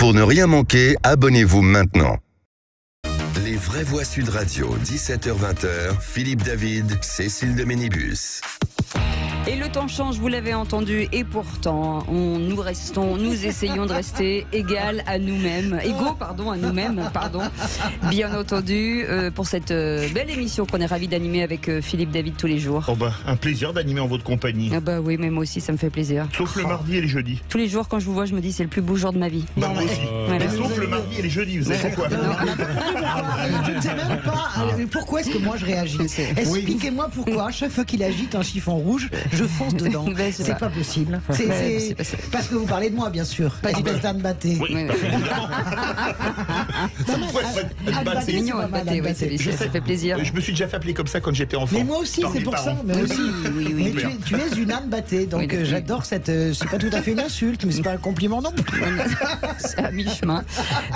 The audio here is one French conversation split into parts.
Pour ne rien manquer, abonnez-vous maintenant. Les vraies voix Sud Radio, 17h-20h, Philippe David, Cécile de Ménibus. Et le temps change, vous l'avez entendu, et pourtant, nous essayons de rester égaux à nous-mêmes, bien entendu, pour cette belle émission qu'on est ravis d'animer avec Philippe David tous les jours. Un plaisir d'animer en votre compagnie. Ah oui, mais moi aussi, ça me fait plaisir. Sauf le mardi et les jeudis. Tous les jours, quand je vous vois, je me dis, c'est le plus beau jour de ma vie. Moi aussi. Voilà. Mais sauf le mardi et les jeudis, vous savez pourquoi? Je ne sais même pas pourquoi est-ce que moi je réagis. Expliquez-moi pourquoi, chaque fois qu'il agite un chiffon rouge, je fonce dedans. C'est pas possible. C'est parce que vous parlez de moi, bien sûr. Espèce d'Anne Batté. Oui. C'est mignon, Anne Batté, ça fait plaisir. Je me suis déjà fait appeler comme ça quand j'étais enfant. Mais moi aussi, c'est pour ça. Mais tu es une Anne Batté, donc j'adore cette. C'est pas tout à fait une insulte, mais c'est pas un compliment non plus. C'est à mi-chemin.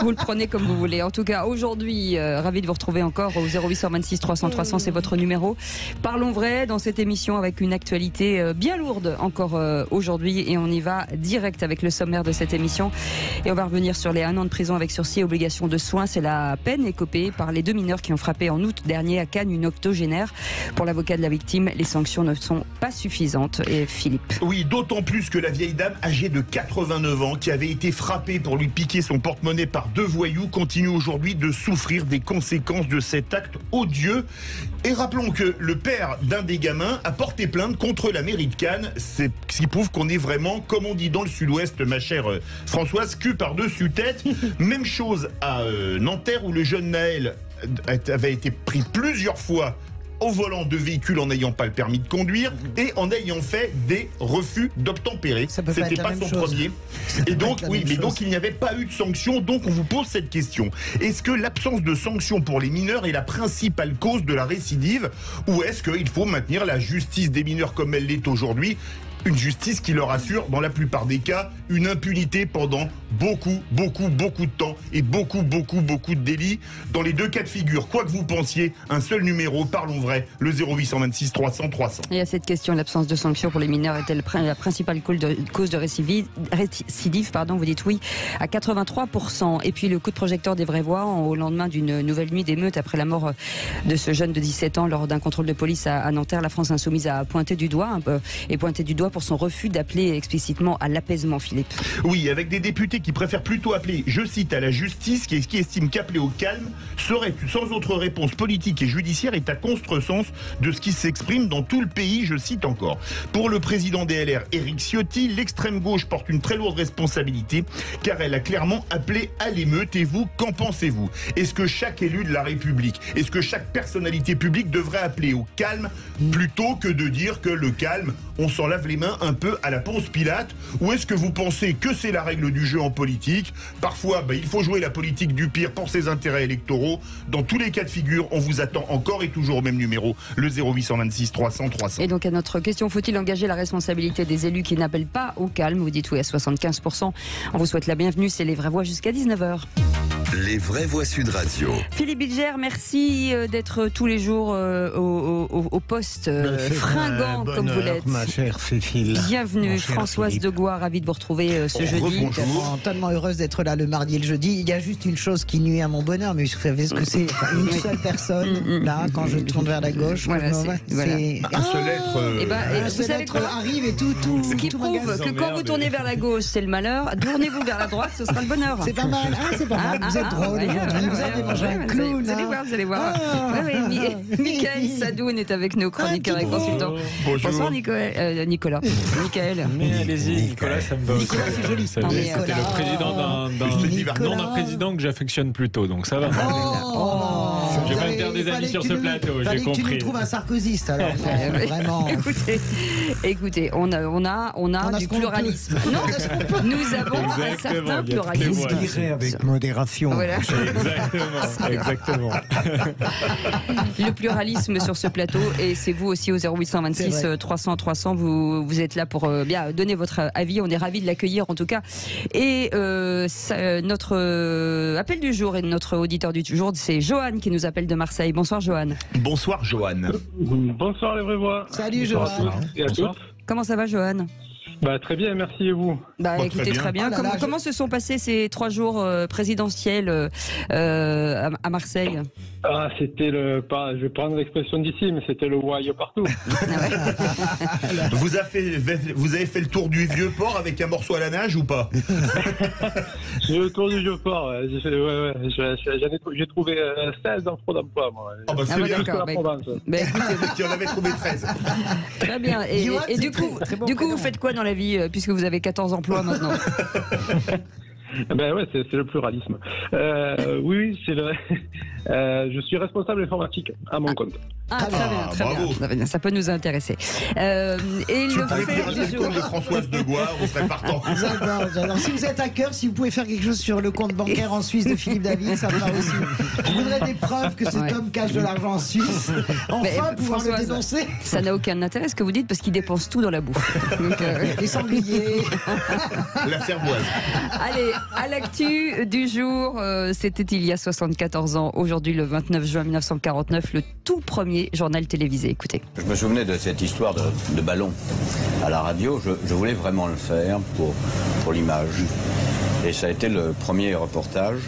Vous le prenez comme vous voulez. En tout cas, aujourd'hui, ravi de vous retrouver encore au 0826 300 300, c'est votre numéro. Parlons vrai dans cette émission avec une actualité bien lourde encore aujourd'hui, et on y va direct avec le sommaire de cette émission. Et on va revenir sur les 1 an de prison avec sursis et obligation de soins. C'est la peine écopée par les 2 mineurs qui ont frappé en août dernier à Cannes une octogénaire. Pour l'avocat de la victime, les sanctions ne sont pas suffisantes. Et Philippe? Oui, d'autant plus que la vieille dame âgée de 89 ans qui avait été frappée pour lui piquer son porte-monnaie par 2 voyous continue aujourd'hui de souffrir des conséquences de cet acte odieux. Et rappelons que le père d'un des gamins a porté plainte contre la mairie de Cannes. C'est ce qui prouve qu'on est vraiment, comme on dit dans le sud-ouest, ma chère Françoise, cul par-dessus tête. Même chose à Nanterre, où le jeune Naël avait été pris plusieurs fois au volant de véhicules en n'ayant pas le permis de conduire et en ayant fait des refus d'obtempérer. C'était pas son premier. Et donc, donc il n'y avait pas eu de sanction. Donc on vous pose cette question. Est-ce que l'absence de sanction pour les mineurs est la principale cause de la récidive, ou est-ce qu'il faut maintenir la justice des mineurs comme elle l'est aujourd'hui? Une justice qui leur assure, dans la plupart des cas, une impunité pendant beaucoup de temps et beaucoup de délits. Dans les 2 cas de figure, quoi que vous pensiez, un seul numéro, parlons vrai, le 0826 300 300. Et à cette question, l'absence de sanction pour les mineurs est-elle la principale cause de récidive? Vous dites oui à 83%. Et puis le coup de projecteur des vraies voix au lendemain d'une nouvelle nuit d'émeute après la mort de ce jeune de 17 ans lors d'un contrôle de police à Nanterre. La France insoumise a pointé du doigt pour son refus d'appeler explicitement à l'apaisement, Philippe. Oui, avec des députés qui préfèrent plutôt appeler, je cite, à la justice, qui estiment qu'appeler au calme serait sans autre réponse politique et judiciaire est à contresens de ce qui s'exprime dans tout le pays, je cite encore. Pour le président des LR, Éric Ciotti, l'extrême gauche porte une très lourde responsabilité car elle a clairement appelé à l'émeute. Et vous, qu'en pensez-vous? Est-ce que chaque élu de la République, est-ce que chaque personnalité publique devrait appeler au calme plutôt que de dire que le calme, on s'en lave les mains un peu à la Ponce Pilate? Ou est-ce que vous pensez que c'est la règle du jeu en politique? Parfois, il faut jouer la politique du pire pour ses intérêts électoraux. Dans tous les cas de figure, on vous attend encore et toujours au même numéro, le 0826 300 300. Et donc à notre question, faut-il engager la responsabilité des élus qui n'appellent pas au calme? Vous dites oui à 75%. On vous souhaite la bienvenue, c'est les vraies voix jusqu'à 19h. Les vraies voix Sud Radio. Philippe Bilger, merci d'être tous les jours au poste fringant comme vous l'êtes. Ma chère Cécile. Bienvenue, Françoise Degois, ravie de vous retrouver ce jeudi. Tellement heureuse d'être là le mardi et le jeudi. Il y a juste une chose qui nuit à mon bonheur, mais vous savez ce que c'est? Une seule personne, là, quand je tourne vers la gauche. Voilà, un seul être. Vous savez quoi arrive et tout. Ce qui prouve que quand vous tournez vers la gauche, c'est le malheur. Tournez-vous vers la droite, ce sera le bonheur. C'est pas mal, c'est pas mal. Vous êtes drôle aujourd'hui. Vous avez mangé un clown. Vous allez voir. Michael Sadoun est avec nous, chroniqueur et consultant. Bonsoir Nicolas. Michael. Mais allez-y, Nicolas, ça me va. Nicolas, c'est joli. C'était le président d'un président que j'affectionne plutôt, donc ça va. Je vais pas me faire des amis sur ce plateau, j'ai compris. Tu nous trouves un sarkozyste alors. Vraiment. Écoutez, on a du pluralisme. Non, nous avons un certain pluralisme. Avec modération. Voilà. Exactement. Le pluralisme sur ce plateau, et c'est vous aussi au 0826 300 300. Vous êtes là pour bien donner votre avis. On est ravis de l'accueillir en tout cas. Et notre appel du jour et notre auditeur du jour, c'est Johan qui nous appelle de Marseille. Bonsoir Johan. Bonsoir Johan. Bonsoir les vraies voix. Salut Johan. Bonsoir. Comment ça va Johan? Très bien, merci et vous. Écoutez, très bien. Comment se sont passés ces 3 jours présidentiels à Marseille? C'était je vais prendre l'expression d'ici, mais c'était le why partout. Vous avez fait le tour du Vieux-Port avec un morceau à la nage ou pas? J'ai le tour du Vieux-Port, ouais. J'ai trouvé 16 offres d'emploi, moi. C'est bien. D'accord. Tu en avais trouvé 13. Très bien. Et du coup, vous faites quoi dans la vie, puisque vous avez 14 emplois maintenant? C'est le pluralisme. Oui, c'est vrai. Je suis responsable informatique à mon compte. Très bien. Ça peut nous intéresser. Tu pouvais dire le compte de Françoise de Goire, on serait partant. J'adore. Si vous êtes hacker, si vous pouvez faire quelque chose sur le compte bancaire en Suisse de Philippe David, ça me va aussi. Je voudrais des preuves que cet homme cache de l'argent en Suisse. Enfin, pouvoir le dénoncer. Ça n'a aucun intérêt ce que vous dites, parce qu'il dépense tout dans la bouffe. Les sangliers. La cervoise. Allez, à l'actu du jour, c'était il y a 74 ans. Aujourd'hui, le 29 juin 1949, le tout premier journal télévisé. Écoutez. Je me souvenais de cette histoire de ballon à la radio. Je voulais vraiment le faire pour l'image. Et ça a été le premier reportage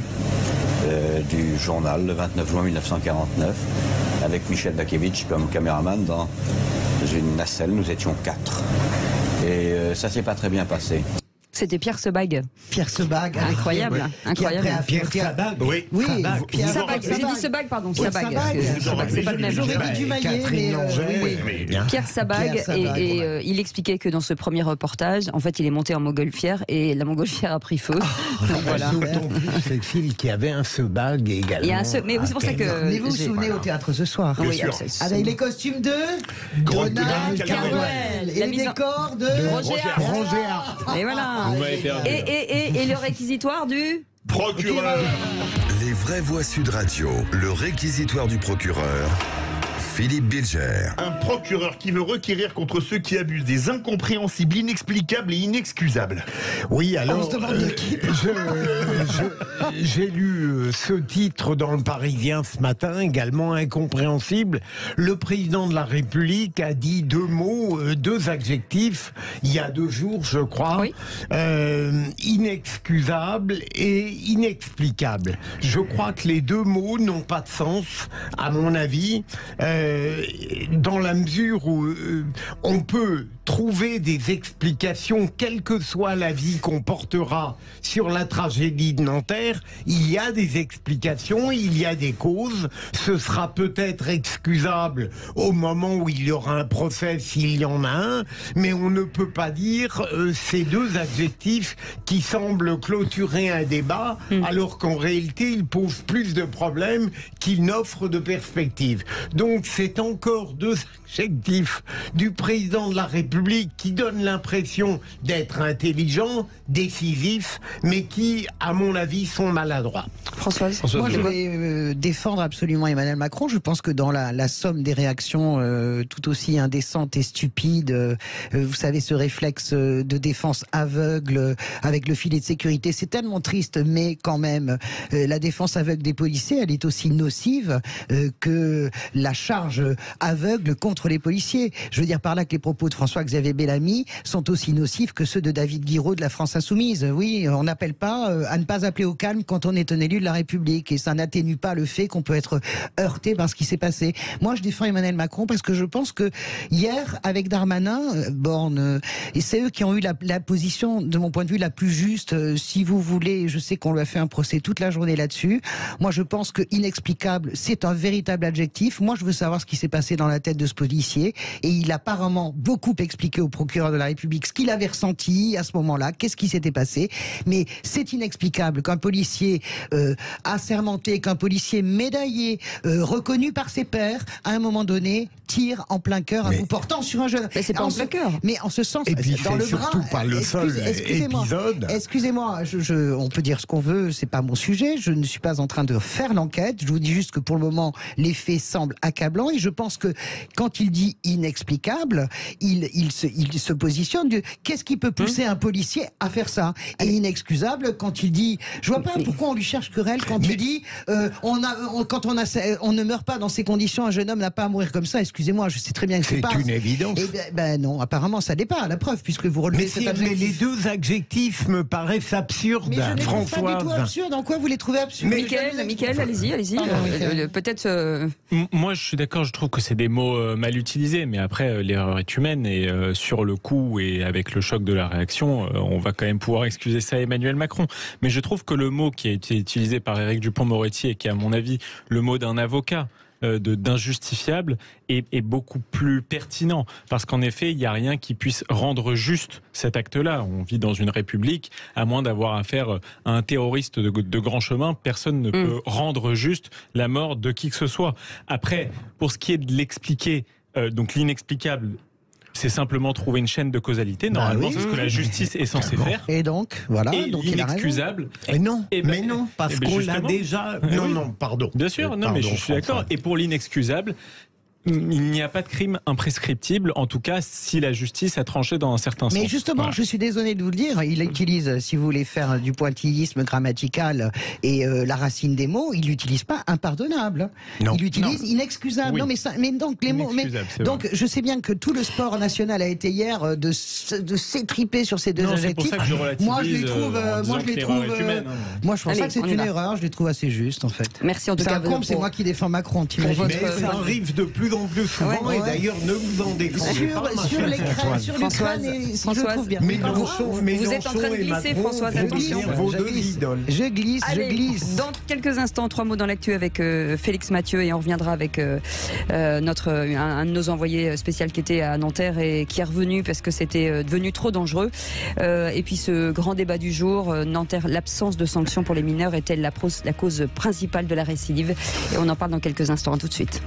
du journal, le 29 juin 1949, avec Michel Bakevitch comme caméraman dans une nacelle. Nous étions 4. Et ça s'est pas très bien passé. C'était Pierre Sebag. Pierre Sebag. Incroyable. Pierre Sabag. Oui. Sabag. J'ai dit Sebag, pardon. Sabag. C'est pas le même. J'aurais dit Dumaillet, Pierre Sabag. Et il expliquait que dans ce premier reportage, en fait, il est monté en montgolfière et la montgolfière a pris feu. Voilà. C'est Phil qui avait un Sebag également. Mais c'est pour ça que. Mais vous vous souvenez au théâtre ce soir? Bien sûr. Avec les costumes de Donald Carouel. Et les décors de Roger Hart. Et voilà. Et le réquisitoire du procureur. Les vraies voix Sud Radio, le réquisitoire du procureur. Philippe Bilger. Un procureur qui veut requérir contre ceux qui abusent des incompréhensibles, inexplicables et inexcusables. Oui, alors, on se demande de qui. J'ai lu ce titre dans le Parisien ce matin, également incompréhensible. Le président de la République a dit 2 mots, 2 adjectifs, il y a 2 jours, je crois. Oui. Inexcusable et inexplicable. Je crois que les 2 mots n'ont pas de sens, à mon avis. Dans la mesure où on peut trouver des explications, quelle que soit l'avis qu'on portera sur la tragédie de Nanterre, il y a des explications, il y a des causes. Ce sera peut-être excusable au moment où il y aura un procès, s'il y en a un, mais on ne peut pas dire ces 2 adjectifs qui semblent clôturer un débat, alors qu'en réalité, ils posent plus de problèmes qu'ils n'offrent de perspectives. Donc, c'est encore 2 adjectifs du président de la République qui donnent l'impression d'être intelligent, décisif, mais qui, à mon avis, sont maladroits. Françoise. Moi, je vais défendre absolument Emmanuel Macron. Je pense que dans la somme des réactions tout aussi indécentes et stupides, vous savez, ce réflexe de défense aveugle avec le filet de sécurité, c'est tellement triste, mais quand même, la défense aveugle des policiers, elle est aussi nocive que la charge aveugle contre les policiers. Je veux dire par là que les propos de François-Xavier Bellamy sont aussi nocifs que ceux de David Guiraud de la France Insoumise. Oui, on n'appelle pas à ne pas appeler au calme quand on est un élu de la République, et ça n'atténue pas le fait qu'on peut être heurté par ce qui s'est passé. Moi, je défends Emmanuel Macron parce que je pense que hier, avec Darmanin, Borne, et c'est eux qui ont eu la position, de mon point de vue, la plus juste. Si vous voulez, je sais qu'on lui a fait un procès toute la journée là-dessus. Moi, je pense que inexplicable, c'est un véritable adjectif. Moi, je veux savoir ce qui s'est passé dans la tête de ce policier, et il a apparemment beaucoup expliqué au procureur de la République ce qu'il avait ressenti à ce moment-là, qu'est-ce qui s'était passé. Mais c'est inexplicable qu'un policier assermenté, qu'un policier médaillé, reconnu par ses pairs, à un moment donné, tire en plein cœur, un coup portant sur un jeune. Mais c'est pas en plein cœur. Mais en ce sens, et puis dans le surtout bras. Pas le seul épisode. Excusez-moi, on peut dire ce qu'on veut, c'est pas mon sujet. Je ne suis pas en train de faire l'enquête. Je vous dis juste que pour le moment, les faits semblent accablants, et je pense que quand il dit inexplicable, il se positionne de qu'est-ce qui peut pousser un policier à faire ça. Et inexcusable quand il dit, je vois pas pourquoi on lui cherche querelle. Michael, quand il dit quand on ne meurt pas dans ces conditions, un jeune homme n'a pas à mourir comme ça. Excusez-moi, je sais très bien que c'est pas... C'est une évidence. Ben non, apparemment ça n'est pas la preuve, puisque vous relevez cet adjectif. Mais les deux adjectifs me paraissent absurdes, mais je ne les trouve pas du tout absurdes. En quoi vous les trouvez absurdes? Michael, allez-y. Peut-être... Moi, je suis d'accord, je trouve que c'est des mots mal utilisés, mais après, l'erreur est humaine, et sur le coup, et avec le choc de la réaction, on va quand même pouvoir excuser ça à Emmanuel Macron. Mais je trouve que le mot qui a été utilisé par Éric Dupond-Moretti, et qui est à mon avis le mot d'un avocat, d'injustifiable, est beaucoup plus pertinent, parce qu'en effet il n'y a rien qui puisse rendre juste cet acte-là. On vit dans une république, à moins d'avoir affaire à un terroriste de grand chemin, personne ne peut rendre juste la mort de qui que ce soit. Après, pour ce qui est de l'expliquer, donc l'inexplicable, c'est simplement trouver une chaîne de causalité. Normalement, c'est ce que la justice est censée faire. Et donc, voilà. Et donc l'inexcusable. Et non, mais non, parce qu'on l'a déjà... Non, pardon. Bien sûr, non, mais je suis d'accord. Et pour l'inexcusable, il n'y a pas de crime imprescriptible, en tout cas si la justice a tranché dans un certain sens. Mais justement, voilà. Je suis désolé de vous le dire, il utilise, si vous voulez faire du pointillisme grammatical et la racine des mots, il n'utilise pas impardonnable. Non. Il utilise inexcusable. Oui. Non, mais donc les mots. Donc je sais bien que tout le sport national a été hier de s'étriper sur ces deux adjectifs. Moi je les trouve. Moi je pense pas que c'est une erreur. Je les trouve assez justes en fait. Merci en tout cas. C'est moi qui défends Macron. Mais ça arrive de plus en plus souvent, et d'ailleurs ne vous en défendez pas. Sur l'Ukraine, Françoise, vous êtes en train de glisser, Françoise, attention. Je glisse. Dans quelques instants, 3 mots dans l'actu avec Félix Mathieu, et on reviendra avec un de nos envoyés spéciaux qui était à Nanterre et qui est revenu parce que c'était devenu trop dangereux. Et puis ce grand débat du jour, Nanterre, l'absence de sanctions pour les mineurs est-elle la cause principale de la récidive? Et on en parle dans quelques instants. À tout de suite.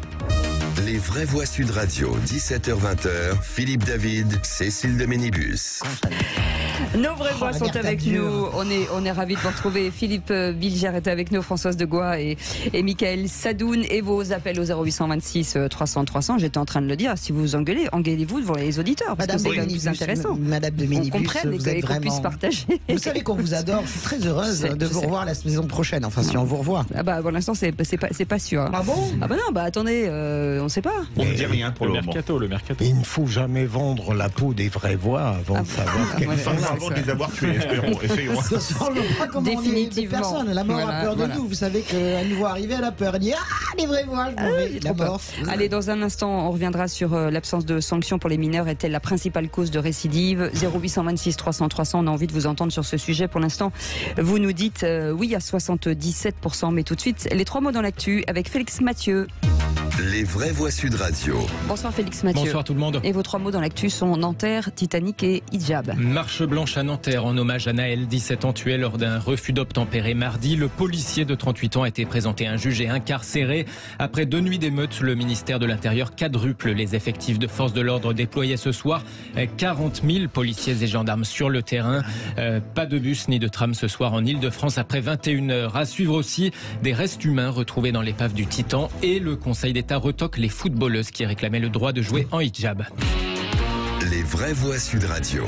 Les vraies voix Sud Radio, 17h-20h, Philippe David, Cécile de Ménibus. Nos vraies voix sont avec nous. On est ravis de vous retrouver. Philippe Bilger est avec nous, Françoise Degois et Michael Sadoun. Et vos appels au 0826 300 300. J'étais en train de le dire. Si vous vous engueulez-vous devant les auditeurs, parce que c'est quand même plus intéressant. Madame de Ménibus, on comprenne et qu'on puisse partager. Vous savez qu'on vous adore. Je suis très heureuse de vous revoir la saison prochaine. Enfin, si on vous revoit. Ah bah pour l'instant c'est pas sûr. Hein. Ah bon? Ah bah non, bah attendez, on sait pas. On ne dit rien pour le mercato. Il ne faut jamais vendre la peau des vraies voix avant de savoir qu'elles sont. Avant de les avoir tués, essayons. Définitivement. Personne. La mort a peur de nous. Vous savez qu'elle nous voit arriver, elle a peur. Elle dit les vraies voix, la mort. Allez, dans un instant, on reviendra sur l'absence de sanctions pour les mineurs. Est-elle la principale cause de récidive? 0826 300 300. On a envie de vous entendre sur ce sujet. Pour l'instant, vous nous dites oui à 77%. Mais tout de suite, les 3 mots dans l'actu avec Félix Mathieu. Les vraies voix Sud Radio. Bonsoir Félix Mathieu. Bonsoir tout le monde. Et vos 3 mots dans l'actu sont Nanterre, Titanic et hijab. Marche blanche à Nanterre en hommage à Naël, 17 ans tué lors d'un refus d'obtempérer mardi. Le policier de 38 ans a été présenté à un juge et incarcéré. Après 2 nuits d'émeutes, le ministère de l'Intérieur quadruple les effectifs de force de l'ordre déployés ce soir. 40 000 policiers et gendarmes sur le terrain. Pas de bus ni de tram ce soir en Ile-de-France après 21 heures. À suivre aussi des restes humains retrouvés dans l'épave du Titan, et le Conseil d'État retoque les footballeuses qui réclamaient le droit de jouer en hijab. Les vraies voix Sud Radio.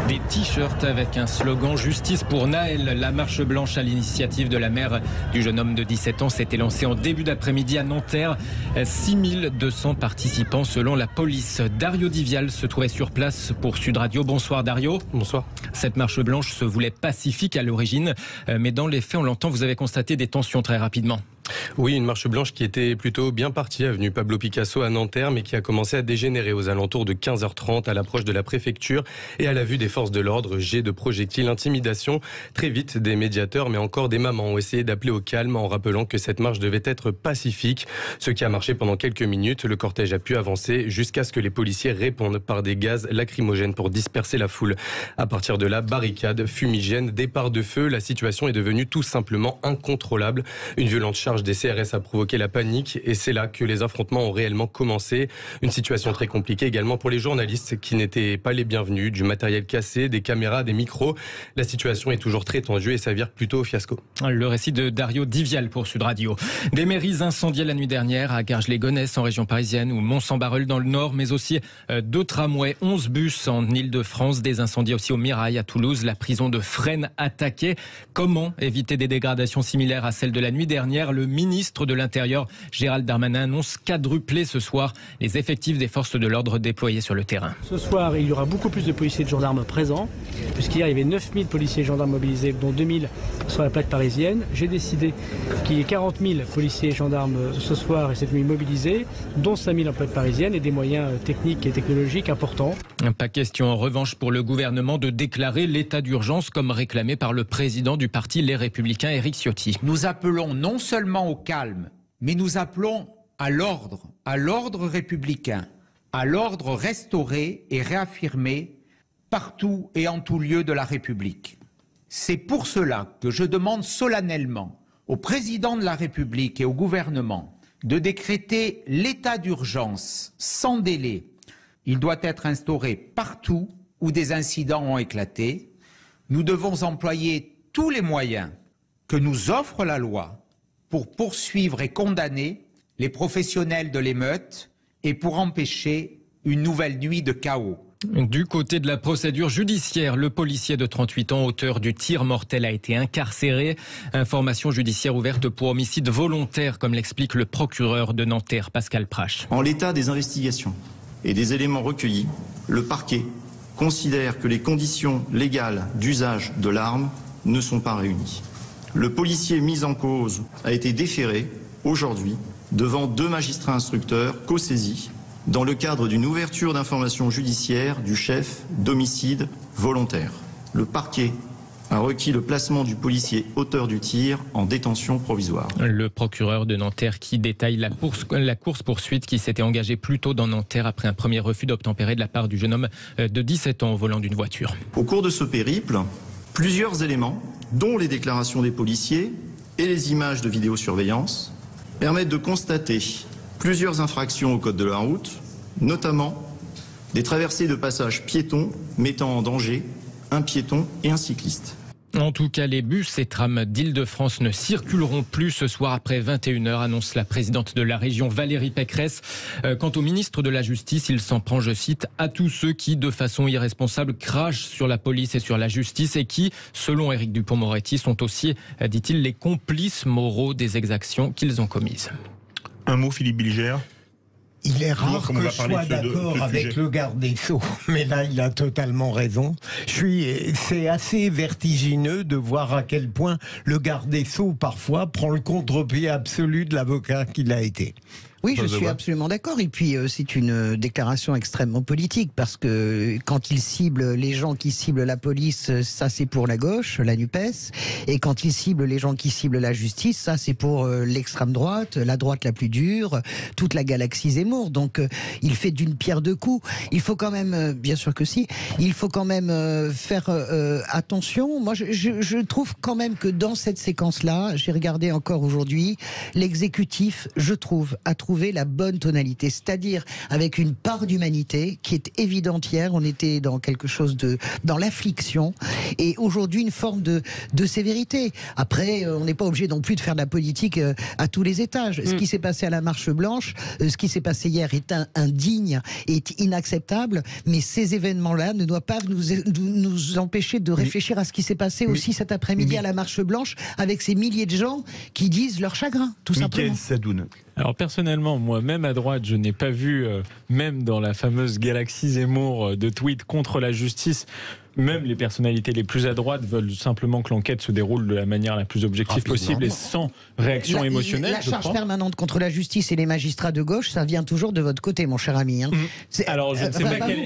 Des t-shirts avec un slogan « Justice pour Naël ». La marche blanche à l'initiative de la mère du jeune homme de 17 ans s'était lancée en début d'après-midi à Nanterre. 6200 participants selon la police. Dario Divial se trouvait sur place pour Sud Radio. Bonsoir Dario. Bonsoir. Cette marche blanche se voulait pacifique à l'origine, mais dans les faits, on l'entend, vous avez constaté des tensions très rapidement. Oui, une marche blanche qui était plutôt bien partie, avenue Pablo Picasso à Nanterre, mais qui a commencé à dégénérer aux alentours de 15h30 à l'approche de la préfecture et à la vue des forces de l'ordre. Jets de projectiles, intimidation. Très vite, des médiateurs, mais encore des mamans ont essayé d'appeler au calme en rappelant que cette marche devait être pacifique. Ce qui a marché pendant quelques minutes. Le cortège a pu avancer jusqu'à ce que les policiers répondent par des gaz lacrymogènes pour disperser la foule. À partir de là, barricades, fumigènes, départ de feu. La situation est devenue tout simplement incontrôlable. Une violente charge des CRS a provoqué la panique et c'est là que les affrontements ont réellement commencé. Une situation très compliquée également pour les journalistes qui n'étaient pas les bienvenus. Du matériel cassé, des caméras, des micros. La situation est toujours très tendue et s'avère plutôt au fiasco. Le récit de Dario Divial pour Sud Radio. Des mairies incendiées la nuit dernière à Garges-les-Gonesse en région parisienne ou Mont-Saint-Barreul dans le nord, mais aussi 2 tramways, 11 bus en Ile-de-France, des incendies aussi au Mirail à Toulouse, la prison de Fresnes attaquée. Comment éviter des dégradations similaires à celles de la nuit dernière? Le ministre de l'Intérieur, Gérald Darmanin, annonce quadrupler ce soir les effectifs des forces de l'ordre déployés sur le terrain. Ce soir, il y aura beaucoup plus de policiers et de gendarmes présents, puisqu'hier, il y avait 9000 policiers et gendarmes mobilisés, dont 2000 sur la plaque parisienne. J'ai décidé qu'il y ait 40 000 policiers et gendarmes ce soir et cette nuit mobilisés, dont 5 000 en plaque parisienne et des moyens techniques et technologiques importants. Pas question en revanche pour le gouvernement de déclarer l'état d'urgence comme réclamé par le président du parti Les Républicains, Éric Ciotti. Nous appelons non seulement au calme, mais nous appelons à l'ordre républicain, à l'ordre restauré et réaffirmé partout et en tout lieu de la République. C'est pour cela que je demande solennellement au président de la République et au gouvernement de décréter l'état d'urgence sans délai. Il doit être instauré partout où des incidents ont éclaté. Nous devons employer tous les moyens que nous offre la loi pour poursuivre et condamner les professionnels de l'émeute et pour empêcher une nouvelle nuit de chaos. Du côté de la procédure judiciaire, le policier de 38 ans, auteur du tir mortel, a été incarcéré. Information judiciaire ouverte pour homicide volontaire, comme l'explique le procureur de Nanterre, Pascal Prache. En l'état des investigations et des éléments recueillis, le parquet considère que les conditions légales d'usage de l'arme ne sont pas réunies. Le policier mis en cause a été déféré aujourd'hui devant 2 magistrats instructeurs co-saisis dans le cadre d'une ouverture d'information judiciaire du chef d'homicide volontaire. Le parquet a requis le placement du policier auteur du tir en détention provisoire. Le procureur de Nanterre qui détaille la course-poursuite qui s'était engagée plus tôt dans Nanterre après un premier refus d'obtempérer de la part du jeune homme de 17 ans au volant d'une voiture. Au cours de ce périple, plusieurs éléments, dont les déclarations des policiers et les images de vidéosurveillance, permettent de constater plusieurs infractions au code de la route, notamment des traversées de passages piétons mettant en danger un piéton et un cycliste. En tout cas, les bus et trams d'Île-de-France ne circuleront plus ce soir après 21h, annonce la présidente de la région Valérie Pécresse. Quant au ministre de la Justice, il s'en prend, je cite, à tous ceux qui, de façon irresponsable, crachent sur la police et sur la justice et qui, selon Éric Dupond-Moretti, sont aussi, dit-il, les complices moraux des exactions qu'ils ont commises. Un mot, Philippe Bilger. Il est rare que je sois d'accord avec le garde des Sceaux, mais là, il a totalement raison. C'est assez vertigineux de voir à quel point le garde des Sceaux, parfois, prend le contre-pied absolu de l'avocat qu'il a été. Oui, je suis absolument d'accord. Et puis, c'est une déclaration extrêmement politique parce que quand il cible les gens qui ciblent la police, ça c'est pour la gauche, la NUPES. Et quand il cible les gens qui ciblent la justice, ça c'est pour l'extrême droite, la droite la plus dure, toute la galaxie Zemmour. Donc, il fait d'une pierre deux coups. Il faut quand même, bien sûr que si, il faut quand même faire attention. Moi, je trouve quand même que dans cette séquence-là, j'ai regardé encore aujourd'hui, l'exécutif, je trouve, a trouvé la bonne tonalité, c'est-à-dire avec une part d'humanité qui est évidente. Hier, on était dans quelque chose dans l'affliction, et aujourd'hui une forme de sévérité. Après, on n'est pas obligé non plus de faire de la politique à tous les étages. Ce qui s'est passé à la Marche Blanche, ce qui s'est passé hier est indigne, est inacceptable, mais ces événements-là ne doivent pas nous empêcher de réfléchir à ce qui s'est passé aussi cet après-midi à la Marche Blanche, avec ces milliers de gens qui disent leur chagrin, tout simplement. Sadoun. Alors personnellement, moi, même à droite, je n'ai pas vu, même dans la fameuse galaxie Zemmour, de tweets contre la justice. Même les personnalités les plus à droite veulent simplement que l'enquête se déroule de la manière la plus objective possible et sans réaction émotionnelle. La charge permanente contre la justice et les magistrats de gauche, ça vient toujours de votre côté, mon cher ami. Hein. Alors je ne sais pas quel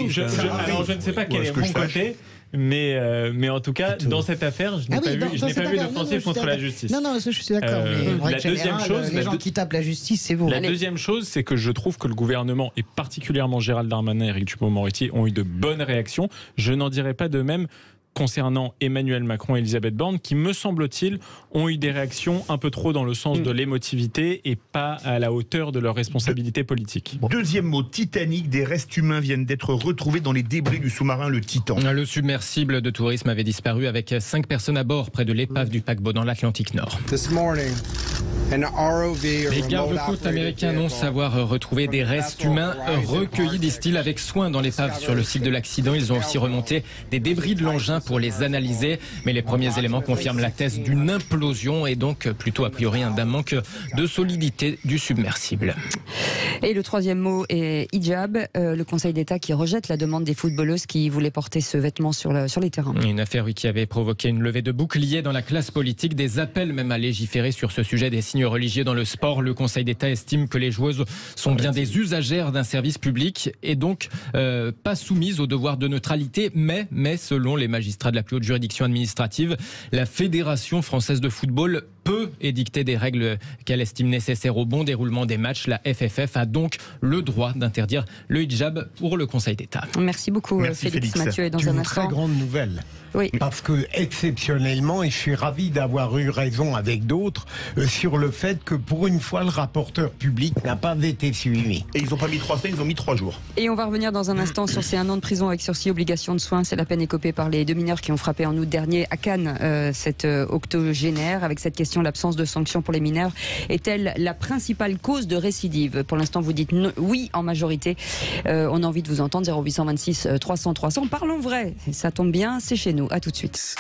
je ne sais pas quel est mon côté. Mais en tout cas, dans cette affaire, je n'ai pas vu d'offensive contre la justice. Non, je suis d'accord. La deuxième chose, les gens qui tapent la justice, c'est vous. La deuxième chose, c'est que je trouve que le gouvernement, et particulièrement Gérald Darmanin et Éric Dupond-Moretti, ont eu de bonnes réactions. Je n'en dirais pas de même concernant Emmanuel Macron et Elisabeth Borne, qui, me semble-t-il, ont eu des réactions un peu trop dans le sens de l'émotivité et pas à la hauteur de leurs responsabilités politiques. Deuxième mot, Titanic, des restes humains viennent d'être retrouvés dans les débris du sous-marin le Titan. Le submersible de tourisme avait disparu avec 5 personnes à bord près de l'épave du paquebot dans l'Atlantique Nord. Les gardes-côtes américains annoncent avoir retrouvé des restes humains recueillis, disent-ils, avec soin dans l'épave sur le site de l'accident. Ils ont aussi remonté des débris de l'engin pour les analyser. Mais les premiers éléments confirment la thèse d'une implosion et donc plutôt a priori d'un manque de solidité du submersible. Et le troisième mot est hijab, le Conseil d'État qui rejette la demande des footballeuses qui voulaient porter ce vêtement sur les terrains. Une affaire qui avait provoqué une levée de boucliers dans la classe politique, des appels même à légiférer sur ce sujet des signes religieux dans le sport. Le Conseil d'État estime que les joueuses sont bien des usagères d'un service public et donc pas soumises au devoir de neutralité, mais selon les magistrats de la plus haute juridiction administrative, la Fédération française de football peut édicter des règles qu'elle estime nécessaires au bon déroulement des matchs. La FFF a donc le droit d'interdire le hijab pour le Conseil d'État. Merci beaucoup. Merci Félix Mathieu est dans un instant. Très grande nouvelle. Oui. Parce que exceptionnellement, et je suis ravi d'avoir eu raison avec d'autres, sur le fait que pour une fois, le rapporteur public n'a pas été suivi. Et ils n'ont pas mis 3 semaines, ils ont mis 3 jours. Et on va revenir dans un instant sur ces 1 an de prison avec sursis, obligation de soins. C'est la peine écopée par les 2 mineurs qui ont frappé en août dernier à Cannes cet octogénaire. Avec cette question, l'absence de sanctions pour les mineurs est-elle la principale cause de récidive? Pour l'instant, vous dites oui en majorité. On a envie de vous entendre. 0826 300 300. Parlons vrai. Ça tombe bien, c'est chez nous. À tout de suite.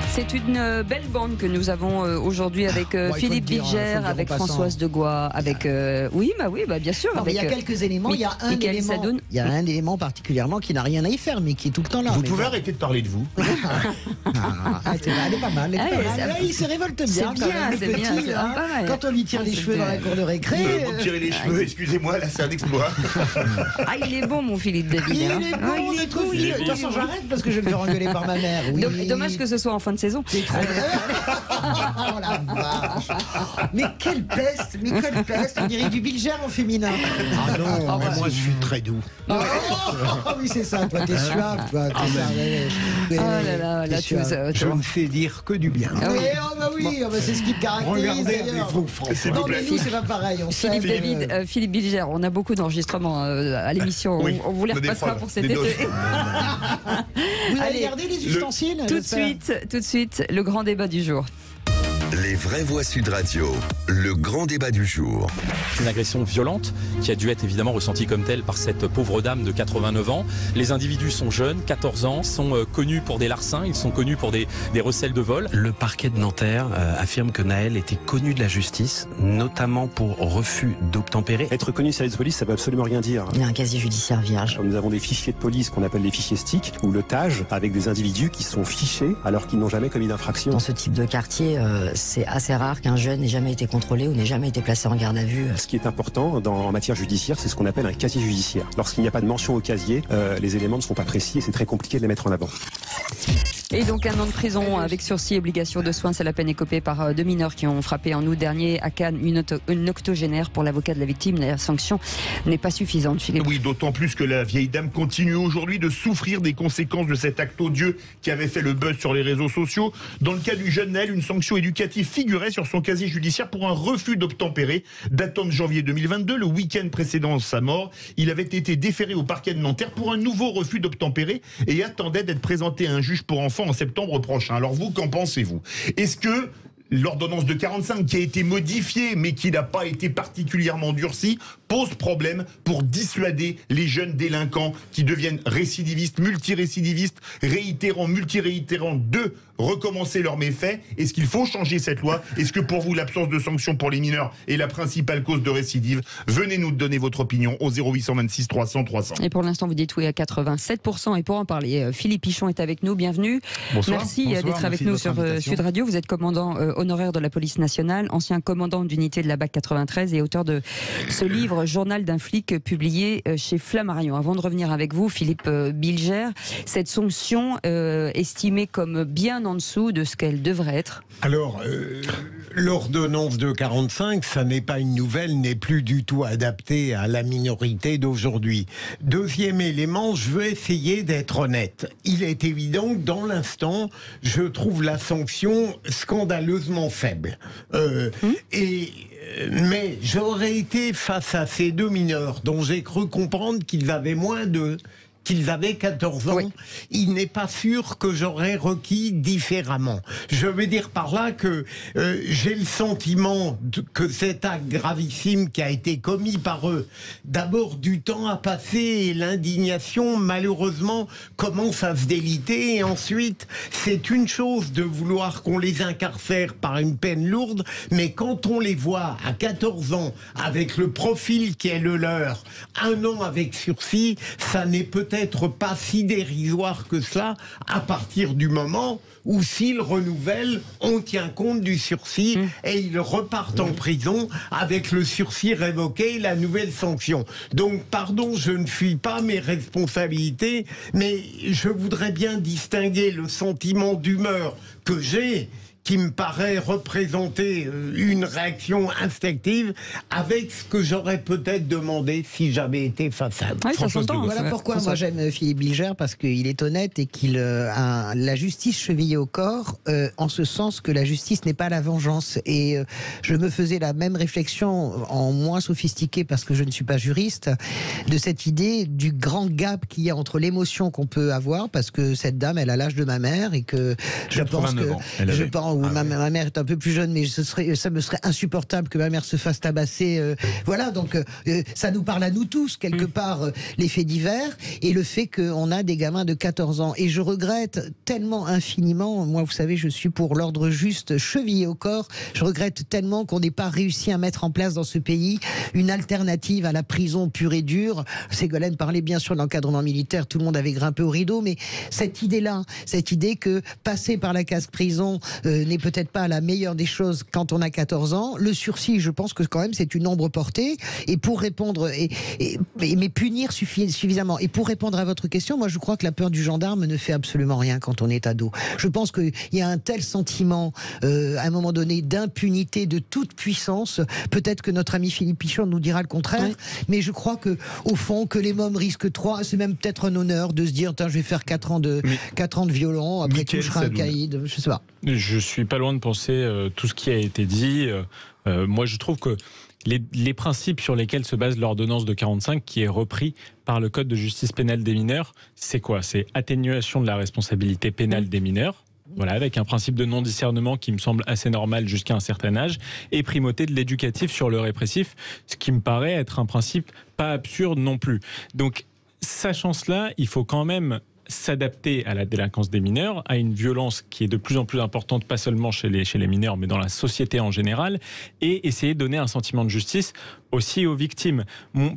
C'est une belle bande que nous avons aujourd'hui avec Philippe Bilger, avec Françoise Degois, avec oui, bien sûr. Non, avec, il y a quelques éléments. Il y a un élément particulièrement qui n'a rien à y faire, mais qui est tout le temps là. Vous pouvez arrêter de parler de vous. Elle est pas mal. Il se révolte bien. C'est bien. Quand on lui tire les cheveux dans la cour de récré. Vous tirez les cheveux, excusez-moi, là c'est un exploit. Il est bon, mon Philippe David. Il est bon, il est trop. De toute façon, j'arrête parce que je vais me faire engueuler par ma mère. Dommage que ce soit en fin de saison. C'est trop oh la vache. Mais quelle peste, on dirait du Bilger en féminin. Ah non, mais moi je suis très doux. Oui, c'est ça, toi t'es suave, toi. Je ne fais dire que du bien. C'est ce qui te caractérise. Regardez avec vos français. Non, mais nous c'est pas pareil. Philippe Bilger, on a beaucoup d'enregistrements à l'émission. On vous les repassera pour cet été. Vous allez garder les ustensiles tout de suite, le grand débat du jour. Les vraies voix Sud Radio, le grand débat du jour. Une agression violente qui a dû être évidemment ressentie comme telle par cette pauvre dame de 89 ans. Les individus sont jeunes, 14 ans, sont connus pour des larcins, ils sont connus pour des recels de vol. Le parquet de Nanterre affirme que Naël était connu de la justice, notamment pour refus d'obtempérer. Être connu service de police, ça veut absolument rien dire. Il y a un casier judiciaire vierge. Nous avons des fichiers de police qu'on appelle les fichiers STIC ou le TAG, avec des individus qui sont fichés alors qu'ils n'ont jamais commis d'infraction. Dans ce type de quartier, c'est assez rare qu'un jeune n'ait jamais été contrôlé ou n'ait jamais été placé en garde à vue. Ce qui est important en matière judiciaire, c'est ce qu'on appelle un casier judiciaire. Lorsqu'il n'y a pas de mention au casier, les éléments ne sont pas précis et c'est très compliqué de les mettre en avant. Et donc 1 an de prison avec sursis et obligation de soins, c'est la peine écopée par 2 mineurs qui ont frappé en août dernier à Cannes une octogénaire. Pour l'avocat de la victime, la sanction n'est pas suffisante, Philippe. Oui, d'autant plus que la vieille dame continue aujourd'hui de souffrir des conséquences de cet acte odieux qui avait fait le buzz sur les réseaux sociaux. Dans le cas du jeune Naël, une sanction éducative figurait sur son casier judiciaire pour un refus d'obtempérer datant de janvier 2022, le week-end précédent sa mort. Il avait été déféré au parquet de Nanterre pour un nouveau refus d'obtempérer et attendait d'être présenté à un juge pour enfants en septembre prochain. Alors vous, qu'en pensez-vous? Est-ce que l'ordonnance de 45 qui a été modifiée mais qui n'a pas été particulièrement durcie pose problème pour dissuader les jeunes délinquants qui deviennent récidivistes, multirécidivistes, réitérants, multiréitérants de recommencer leurs méfaits? Est-ce qu'il faut changer cette loi? Est-ce que pour vous l'absence de sanctions pour les mineurs est la principale cause de récidive? Venez nous donner votre opinion au 0826 300 300. Et pour l'instant vous dites oui à 87%. Et pour en parler, Philippe Pichon est avec nous, bienvenue. Bonsoir. Merci d'être avec nous sur Sud Radio. Vous êtes commandant honoraire de la police nationale, ancien commandant d'unité de la BAC 93 et auteur de ce livre Journal d'un flic publié chez Flammarion. Avant de revenir avec vous, Philippe Bilger, cette sanction estimée comme bien en dessous de ce qu'elle devrait être. Alors, l'ordonnance de 45, ça n'est pas une nouvelle, n'est plus du tout adaptée à la minorité d'aujourd'hui. Deuxième élément, je veux essayer d'être honnête. Il est évident que dans l'instant, je trouve la sanction scandaleusement faible. Mais j'aurais été face à ces deux mineurs dont j'ai cru comprendre qu'ils avaient qu'ils avaient 14 ans, oui. Il n'est pas sûr que j'aurais requis différemment. Je veux dire par là que j'ai le sentiment que cet acte gravissime qui a été commis par eux, d'abord du temps à passer et l'indignation malheureusement commence à se déliter, et ensuite c'est une chose de vouloir qu'on les incarcère par une peine lourde, mais quand on les voit à 14 ans avec le profil qui est le leur, 1 an avec sursis, ça n'est peut-être pas si dérisoire que cela à partir du moment où s'ils renouvellent, on tient compte du sursis et ils repartent en prison avec le sursis révoqué et la nouvelle sanction. Donc, pardon, je ne fuis pas mes responsabilités, mais je voudrais bien distinguer le sentiment d'humeur que j'ai, qui me paraît représenter une réaction instinctive, avec ce que j'aurais peut-être demandé si j'avais été face à eux. Oui, ça s'entend. Voilà pourquoi moi j'aime Philippe Bilger, parce qu'il est honnête et qu'il a la justice chevillée au corps, en ce sens que la justice n'est pas la vengeance. Et je me faisais la même réflexion, en moins sophistiqué parce que je ne suis pas juriste, de cette idée du grand gap qu'il y a entre l'émotion qu'on peut avoir, parce que cette dame, elle a l'âge de ma mère, et que je pense que... Ma mère est un peu plus jeune, mais ça me serait insupportable que ma mère se fasse tabasser. Voilà, donc ça nous parle à nous tous, quelque part, les faits divers, et le fait qu'on a des gamins de 14 ans. Et je regrette tellement infiniment, moi vous savez, je suis pour l'ordre juste, chevillé au corps, je regrette tellement qu'on n'ait pas réussi à mettre en place dans ce pays une alternative à la prison pure et dure. Ségolène parlait bien sûr de l'encadrement militaire, tout le monde avait grimpé au rideau, mais cette idée-là, cette idée que passer par la case prison n'est peut-être pas la meilleure des choses quand on a 14 ans. Le sursis, je pense que quand même c'est une ombre portée. Et pour répondre, mais punir suffisamment. Et pour répondre à votre question, moi je crois que la peur du gendarme ne fait absolument rien quand on est ado. Je pense qu'il y a un tel sentiment, à un moment donné, d'impunité, de toute puissance. Peut-être que notre ami Philippe Pichon nous dira le contraire, mais je crois que au fond, que les mômes risquent 3, c'est même peut-être un honneur de se dire, je vais faire 4 ans de violon, après tout je serai un caïd, je sais pas. Je suis pas loin de penser tout ce qui a été dit. Moi, je trouve que les principes sur lesquels se base l'ordonnance de 45, qui est repris par le Code de justice pénale des mineurs, c'est quoi? C'est atténuation de la responsabilité pénale des mineurs. Voilà, avec un principe de non-discernement qui me semble assez normal jusqu'à un certain âge, et primauté de l'éducatif sur le répressif, ce qui me paraît être un principe pas absurde non plus. Donc, sachant cela, il faut quand même s'adapter à la délinquance des mineurs, à une violence qui est de plus en plus importante, pas seulement chez les mineurs, mais dans la société en général, et essayer de donner un sentiment de justice aussi aux victimes.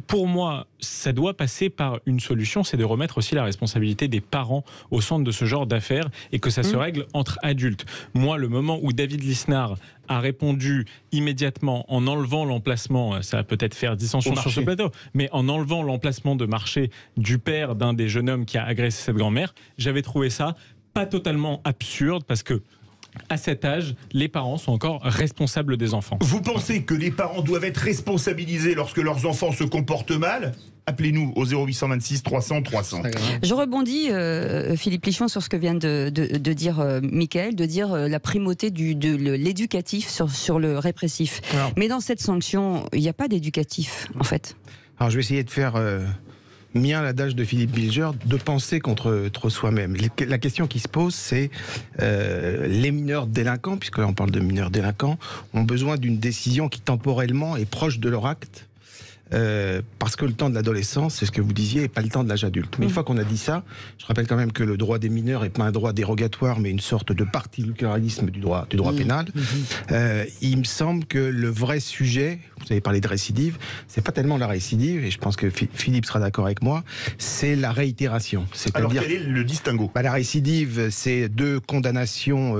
Pour moi, ça doit passer par une solution, c'est de remettre aussi la responsabilité des parents au centre de ce genre d'affaires, et que ça se règle entre adultes. Moi, le moment où David Lisnard a répondu immédiatement en enlevant l'emplacement, ça va peut-être faire dissension sur ce plateau, mais en enlevant l'emplacement de marché du père d'un des jeunes hommes qui a agressé cette grand-mère, j'avais trouvé ça pas totalement absurde, parce que à cet âge, les parents sont encore responsables des enfants. Vous pensez que les parents doivent être responsabilisés lorsque leurs enfants se comportent mal? Appelez-nous au 0826 300 300. Je rebondis, Philippe Lichon, sur ce que vient de dire Mickaël, de dire la primauté de l'éducatif sur le répressif. Alors, mais dans cette sanction, il n'y a pas d'éducatif, en fait. Alors je vais essayer de faire mien l'adage de Philippe Bilger, de penser contre soi-même. La question qui se pose, c'est les mineurs délinquants, puisque là on parle de mineurs délinquants, ont besoin d'une décision qui temporellement est proche de leur acte, parce que le temps de l'adolescence, c'est ce que vous disiez, n'est pas le temps de l'âge adulte. Mais une fois qu'on a dit ça, je rappelle quand même que le droit des mineurs n'est pas un droit dérogatoire, mais une sorte de particularisme du droit pénal. Il me semble que le vrai sujet, vous avez parlé de récidive, c'est pas tellement la récidive, et je pense que Philippe sera d'accord avec moi, c'est la réitération. Alors quel est le distinguo? La récidive, c'est 2 condamnations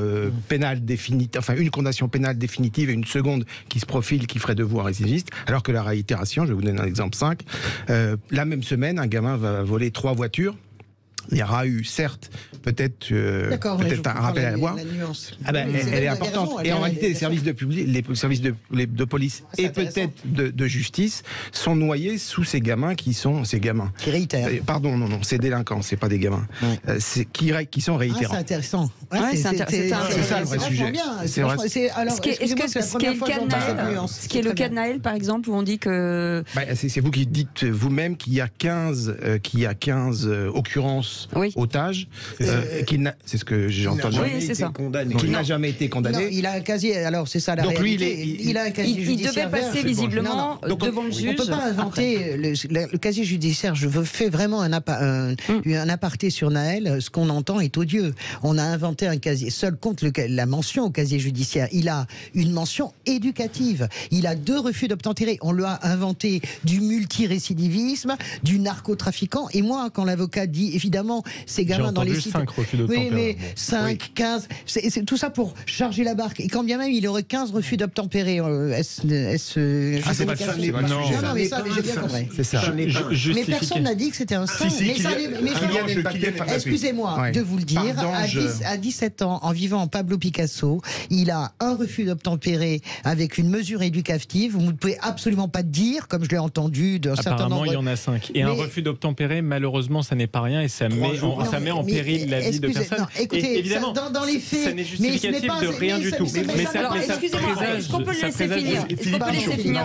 pénales définitives, enfin une condamnation pénale définitive et une seconde qui se profile, qui ferait devoir récidiviste, alors que la réitération, je vais vous donner un exemple 5, la même semaine, un gamin va voler 3 voitures. Il y aura eu, certes, peut-être un rappel à la loi. Elle est importante. Et en réalité, les services de police et peut-être de justice sont noyés sous ces gamins qui réitèrent. Pardon, non, c'est délinquants, c'est pas des gamins. Qui sont réitérants. C'est intéressant. C'est ça le vrai sujet. Ce qui est le cas de Naël, par exemple, où on dit que... C'est vous qui dites vous-même qu'il y a 15 occurrences otage, c'est ce que j'ai entendu. Oui, c'est ça. Qui n'a jamais été condamné. Non, il a un casier, alors c'est ça la donc réalité. Lui, il a un casier judiciaire. Il devait passer visiblement devant le juge. On ne peut pas inventer le casier judiciaire. Je fais vraiment un aparté sur Naël. Ce qu'on entend est odieux. On a inventé un casier. Seul compte la mention au casier judiciaire. Il a une mention éducative. Il a 2 refus d'obtempérer. On lui a inventé du multirécidivisme, du narcotrafiquant. Et moi, quand l'avocat dit, évidemment, ces gamins dans les sites... 5 refus d'obtempérer. Oui, mais 5, 15... C'est tout ça pour charger la barque. Et quand bien même il aurait 15 refus d'obtempérer, c'est pas ça. Non, mais ça, j'ai bien compris. C'est ça. Mais personne n'a dit que c'était un saint. Excusez-moi de vous le dire, à 17 ans, en vivant en Pablo Picasso, il a un refus d'obtempérer avec une mesure éducative. Vous ne pouvez absolument pas dire, comme je l'ai entendu d'un certain nombre... Apparemment, il y en a 5. Et un refus d'obtempérer, malheureusement, ça n'est pas rien et ça met en péril la vie de personnes. Non, écoutez, évidemment, dans les faits, ça n'est justificatif de rien du tout. Alors, excusez-moi, est-ce qu'on peut le laisser finir? Est-ce qu'on peut laisser finir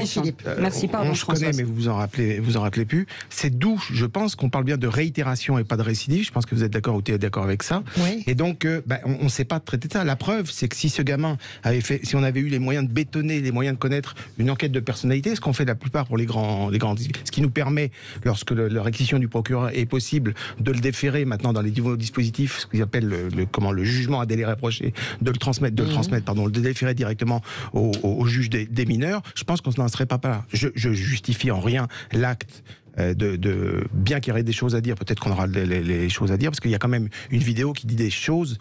Philippe? Merci, pardon. Je connais, mais vous en rappelez plus. C'est d'où, je pense, qu'on parle bien de réitération et pas de récidive. Je pense que vous êtes d'accord ou tu es d'accord avec ça. Oui. Et donc, on ne sait pas traiter ça. La preuve, c'est que si ce gamin avait fait, si on avait eu les moyens de bétonner, les moyens de connaître une enquête de personnalité, ce qu'on fait la plupart pour les grands, ce qui nous permet, lorsque la réquisition du procureur est possible, de le déférer maintenant dans les nouveaux dispositifs, ce qu'ils appellent le jugement à délai reproché, de le transmettre, le déférer directement au juge des mineurs. Je pense qu'on n'en serait pas là. Je justifie en rien l'acte. Bien qu'il y aurait des choses à dire, peut-être qu'on aura les choses à dire, parce qu'il y a quand même une vidéo qui dit des choses,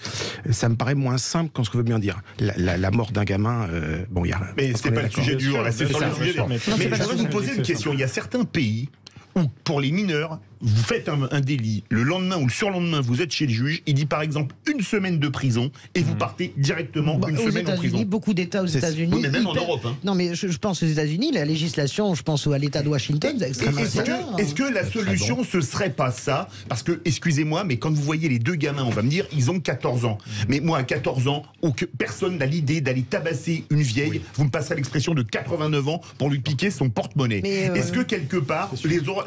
ça me paraît moins simple qu'on se veut bien dire. La mort d'un gamin, il y a... Mais c'est pas le sujet du jour, là, c'est sur le sujet. Mais je voudrais vous poser une question. Il y a certains pays où, pour les mineurs, vous faites un délit, le lendemain ou le surlendemain, vous êtes chez le juge, il dit par exemple 1 semaine de prison et vous partez directement une semaine en prison. Beaucoup d'États aux États-Unis. Oui, mais même en Europe. Non, mais je pense aux États-Unis, la législation, je pense à l'État de Washington, c'est extrêmement sévère. Est-ce que la solution, ce serait pas ça? Parce que, excusez-moi, mais quand vous voyez les 2 gamins, on va me dire, ils ont 14 ans. Mais moi, à 14 ans, personne n'a l'idée d'aller tabasser une vieille, vous me passerez l'expression de 89 ans, pour lui piquer son porte-monnaie. Est-ce que quelque part,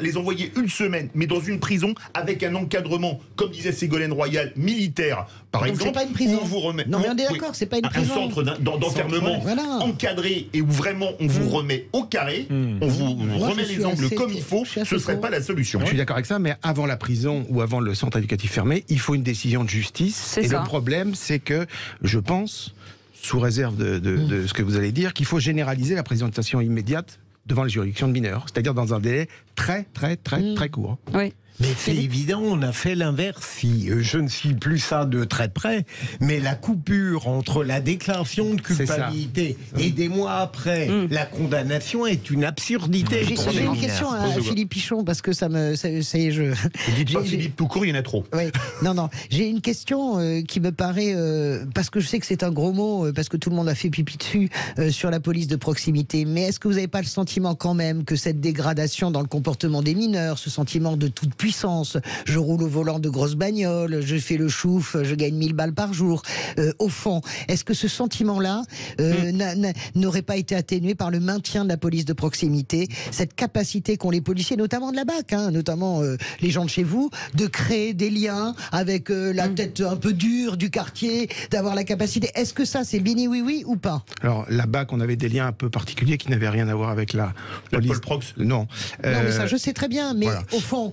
les envoyer 1 semaine, mais dans une prison avec un encadrement, comme disait Ségolène Royal, militaire, par exemple, c'est pas une prison. où on vous remet... Non, mais on est d'accord, c'est pas une prison. Un centre d'enfermement encadré et où vraiment on vous remet au carré, on vous remet les angles comme il faut, ce ne serait pas la solution. Je suis d'accord avec ça, mais avant la prison ou avant le centre éducatif fermé, il faut une décision de justice. Le problème, c'est que, je pense, sous réserve de ce que vous allez dire, qu'il faut généraliser la présentation immédiate devant les juridictions de mineurs, c'est-à-dire dans un délai très court. Oui. Mais c'est évident, on a fait l'inverse. Si je ne suis plus ça de très près, mais la coupure entre la déclaration de culpabilité et des mois après la condamnation est une absurdité. J'ai une question à Philippe Pichon parce que ça y est, dites pas Philippe tout court, il y en a trop. Oui. Non. J'ai une question qui me paraît parce que je sais que c'est un gros mot parce que tout le monde a fait pipi dessus sur la police de proximité. Mais est-ce que vous n'avez pas le sentiment quand même que cette dégradation dans le comportement des mineurs, ce sentiment de toute puissance puissance. Je roule au volant de grosses bagnoles, je fais le chouf, je gagne 1000 balles par jour. Au fond, est-ce que ce sentiment-là n'aurait pas été atténué par le maintien de la police de proximité, cette capacité qu'ont les policiers, notamment de la BAC, notamment les gens de chez vous, de créer des liens avec la tête un peu dure du quartier, d'avoir la capacité. Est-ce que ça, c'est bini oui ou pas? Alors, la BAC, on avait des liens un peu particuliers qui n'avaient rien à voir avec la police. Paul Prox? Non. Non, mais ça, je sais très bien, mais voilà. Au fond...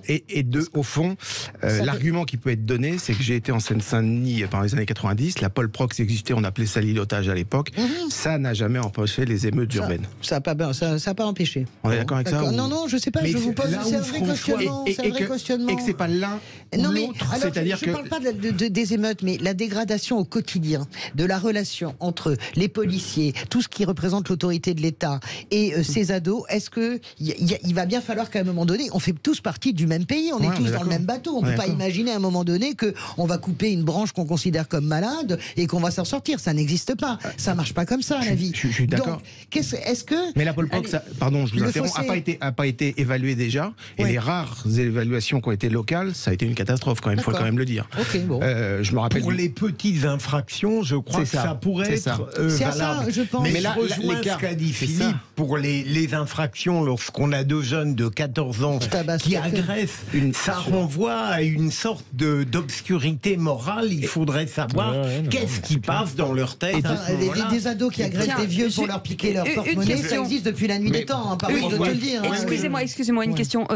Au fond, l'argument qui peut être donné, c'est que j'ai été en Seine-Saint-Denis pendant les années 90, la Paul Prox existait, on appelait ça l'îlotage à l'époque, ça n'a jamais empêché les émeutes urbaines. Ça n'a pas empêché. On est d'accord avec ça? Non, je sais pas, je vous pose, c'est un vrai questionnement. Et que c'est pas l'un ou l'autre, c'est-à-dire que... Je ne parle pas des émeutes, mais la dégradation au quotidien de la relation entre les policiers, tout ce qui représente l'autorité de l'État et ces ados, est-ce qu'il va bien falloir qu'à un moment donné, on fait tous partie du même pays, on est tous dans le même bateau, on ne peut pas imaginer à un moment donné qu'on va couper une branche qu'on considère comme malade et qu'on va s'en sortir, ça n'existe pas, ça ne marche pas comme ça la vie. Je suis d'accord. Donc, est-ce que... Mais la Paul Prox, pardon, je vous interromps, n'a pas été évaluée déjà, et les rares évaluations qui ont été locales, ça a été une catastrophe quand même, il faut quand même le dire. Je me rappelle... Pour les petites infractions, je crois que ça pourrait être valable. Je pense. Mais là, ce qu'a dit Philippe, pour les infractions, lorsqu'on a deux jeunes de 14 ans qui agressent, ça renvoie à une sorte d'obscurité morale. Il faudrait savoir qu'est-ce qui passe dans leur tête. Des ados qui agressent des vieux pour leur piquer leur porte-monnaie, ça existe depuis la nuit des temps, pardon de te le dire. Excusez-moi, une question,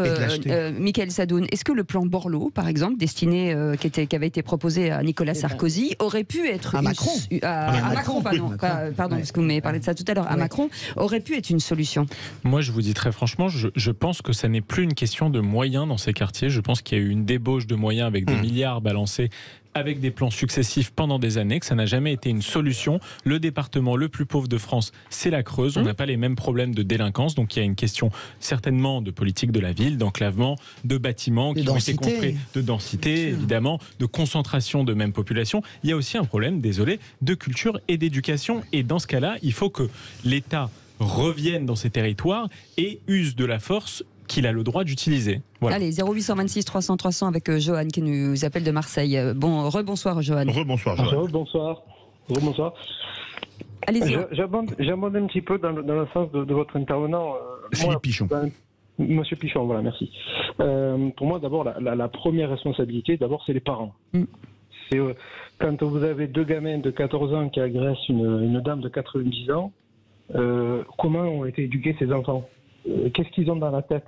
Michael Sadoun. Est-ce que le plan Borloo, par exemple, destiné, qui avait été proposé à Nicolas Sarkozy, aurait pu être... À Macron. À Macron, pardon, parce que vous m'avez parlé de ça tout à l'heure. À Macron, aurait pu être une solution. Moi, je vous dis très franchement, je pense que ça n'est plus une question de moyens dans ces quartiers. Je pense qu'il y a eu une débauche de moyens avec des milliards balancés avec des plans successifs pendant des années, que ça n'a jamais été une solution. Le département le plus pauvre de France, c'est la Creuse. On n'a pas les mêmes problèmes de délinquance, donc il y a une question certainement de politique de la ville, d'enclavement, de bâtiments qui ont été construits, de densité, évidemment, de concentration de même population. Il y a aussi un problème, désolé, de culture et d'éducation. Et dans ce cas-là, il faut que l'État revienne dans ces territoires et use de la force qu'il a le droit d'utiliser. Voilà. Allez, 0826 300 300 avec Johan qui nous appelle de Marseille. Rebonsoir Johan. Rebonsoir Johan. Rebonsoir. Allez-y. J'abonde un petit peu dans le sens de votre intervenant. Philippe Pichon. Monsieur Pichon, voilà, merci. Pour moi, d'abord, la première responsabilité, c'est les parents. C'est quand vous avez deux gamins de 14 ans qui agressent une dame de 90 ans, comment ont été éduqués ces enfants? Qu'est-ce qu'ils ont dans la tête?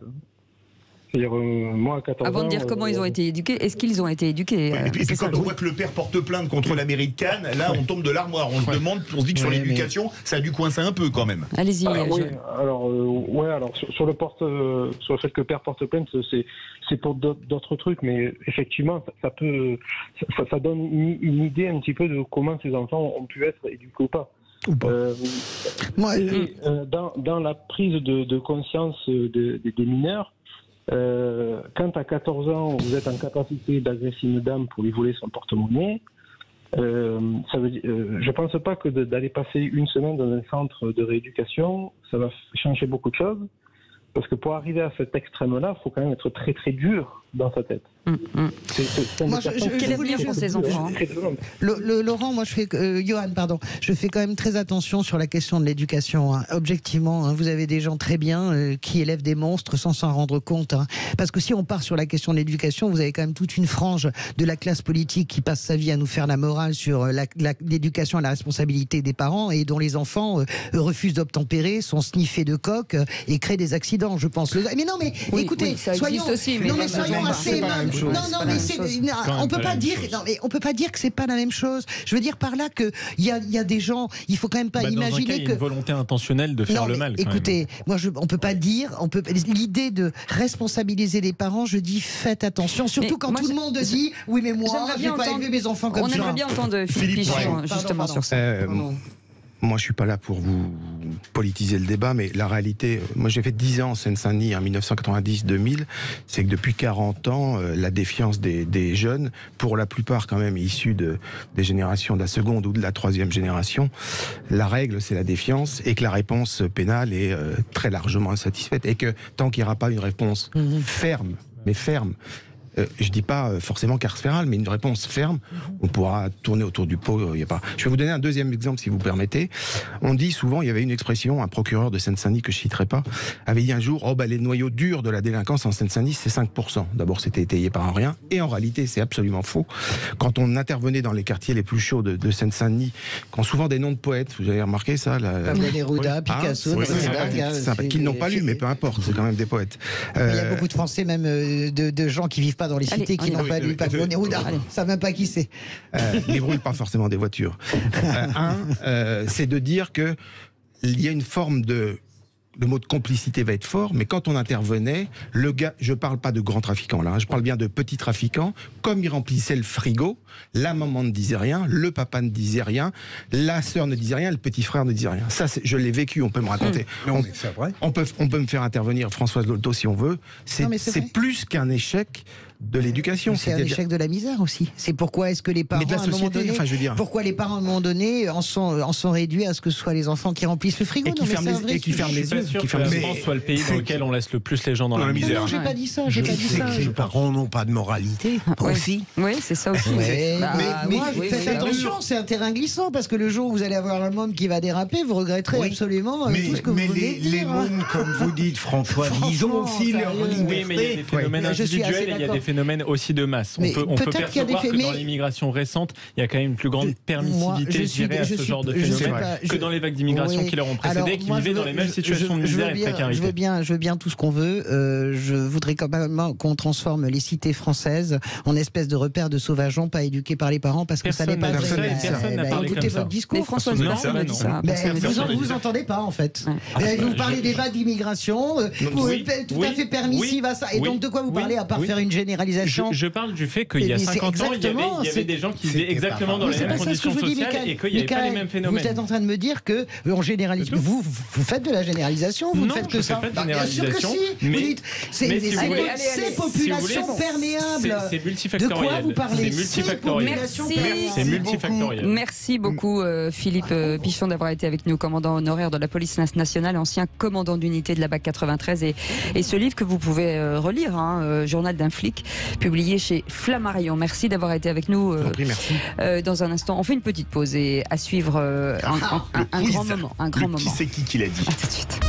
C'est-à-dire, moi, à 14 ans... Avant de dire comment ils ont été éduqués, est-ce qu'ils ont été éduqués? Et puis quand on voit que le père porte plainte contre la mairie de Cannes, là, on tombe de l'armoire. On se demande, on se dit que sur l'éducation, ça a dû coincer un peu quand même. Allez-y. Alors, sur le fait que le père porte plainte, c'est pour d'autres trucs, mais effectivement, ça donne une idée un petit peu de comment ces enfants ont pu être éduqués ou pas. Dans la prise de conscience des mineurs, quand à 14 ans vous êtes en capacité d'agresser une dame pour lui voler son porte-monnaie, je pense pas que d'aller passer une semaine dans un centre de rééducation, ça va changer beaucoup de choses, parce que pour arriver à cet extrême-là, il faut quand même être très très dur dans sa tête. Quel avenir pour ces enfants? Laurent, Johan, pardon, je fais quand même très attention sur la question de l'éducation. Objectivement, vous avez des gens très bien qui élèvent des monstres sans s'en rendre compte. Parce que si on part sur la question de l'éducation, vous avez quand même toute une frange de la classe politique qui passe sa vie à nous faire la morale sur l'éducation et la responsabilité des parents et dont les enfants refusent d'obtempérer, sont sniffés de coke et créent des accidents, je pense. Mais non, mais écoutez, soyons assez... on peut pas dire que c'est pas la même chose. Je veux dire par là que il y a des gens, il faut quand même pas imaginer dans un cas, il y a une volonté intentionnelle de faire le mal. Écoutez, on peut pas dire, l'idée de responsabiliser les parents, je dis faites attention, surtout quand tout le monde dit oui mais moi j'ai pas élevé mes enfants comme ça. On aimerait bien entendre Philippe Pichon justement sur ça. Moi, je suis pas là pour vous politiser le débat, mais la réalité, moi j'ai fait 10 ans en Seine-Saint-Denis en 1990-2000, c'est que depuis 40 ans, la défiance des jeunes, pour la plupart quand même issus des générations de la seconde ou de la troisième génération, la règle c'est la défiance et que la réponse pénale est très largement insatisfaite et que tant qu'il n'y aura pas une réponse ferme, je dis pas forcément carcérale, mais une réponse ferme. On pourra tourner autour du pot. Y a pas. Je vais vous donner un deuxième exemple, si vous permettez. On dit souvent, il y avait une expression, un procureur de Seine-Saint-Denis que je citerai pas, avait dit un jour, les noyaux durs de la délinquance en Seine-Saint-Denis, c'est 5%. D'abord, c'était étayé par un rien, et en réalité, c'est absolument faux. Quand on intervenait dans les quartiers les plus chauds de Seine-Saint-Denis, qui ont souvent des noms de poètes, vous avez remarqué ça, Pablo Neruda, Picasso, qu'ils n'ont pas lu, mais peu importe, c'est quand même des poètes. Il y a beaucoup de Français, même de gens qui vivent pas dans les cités, qui n'ont pas lu Pablo Neruda. Ça ne même pas qui c'est. Ils ne roulent pas forcément des voitures. C'est de dire que il y a une forme de... Le mot de complicité va être fort, mais quand on intervenait, le gars, je parle pas de grands trafiquants là, je parle bien de petits trafiquants, comme ils remplissaient le frigo, la maman ne disait rien, le papa ne disait rien, la sœur ne disait rien, le petit frère ne disait rien. Ça, je l'ai vécu, on peut me raconter. Non, mais c'est vrai. On peut me faire intervenir Françoise Dolto si on veut. C'est plus qu'un échec de l'éducation. C'est un échec de la misère aussi. C'est pourquoi est-ce que les parents, à un moment donné, pourquoi les parents à un moment donné en sont réduits à ce que ce soit les enfants qui remplissent le frigo et qui ferment les yeux. Qui ferme la France soit le pays dans lequel on laisse le plus les gens dans la misère. Non, j'ai pas dit ça. Les parents n'ont pas de moralité aussi. Oui, c'est ça aussi. Mais faites attention, c'est un terrain glissant parce que le jour où vous allez avoir un môme qui va déraper, vous regretterez absolument tout ce que vous venez de dire. Les mômes, comme vous dites, François, ils ont aussi leur liberté. Oui, mais il y a des phénomènes individuels et il y a des phénomènes aussi de masse. On peut percevoir que dans l'immigration récente, il y a quand même une plus grande permissivité, je dirais, à ce genre de phénomène que dans les vagues d'immigration qui leur ont précédé, qui vivaient dans les mêmes situations de misère et de précarité. Je veux bien tout ce qu'on veut. Je voudrais quand même qu'on transforme les cités françaises en espèce de repères de sauvageons pas éduqués par les parents parce que ça n'est pas vrai. Écoutez votre discours, François. Vous entendez pas en fait. Vous parlez des vagues d'immigration, tout à fait permissive à ça. Et donc de quoi vous parlez à part faire une généralisation? Je parle du fait qu'il y a 50 ans, il y avait des gens qui vivaient exactement dans les mêmes conditions sociales et qu'il n'y avait pas les mêmes phénomènes. Vous êtes en train de me dire que on généralise. Vous faites de la généralisation? Vous ne faites que ça? Bien sûr que si. Vous dites ces populations perméables. C'est multifactoriel. De quoi vous parlez? C'est multifactoriel. Merci beaucoup Philippe Pichon d'avoir été avec nous, commandant honoraire de la police nationale, ancien commandant d'unité de la BAC 93 et ce livre que vous pouvez relire, Journal d'un flic, publié chez Flammarion. Merci d'avoir été avec nous. Merci. Dans un instant, on fait une petite pause et à suivre un grand moment. Qui c'est qui l'a dit? À tout de suite.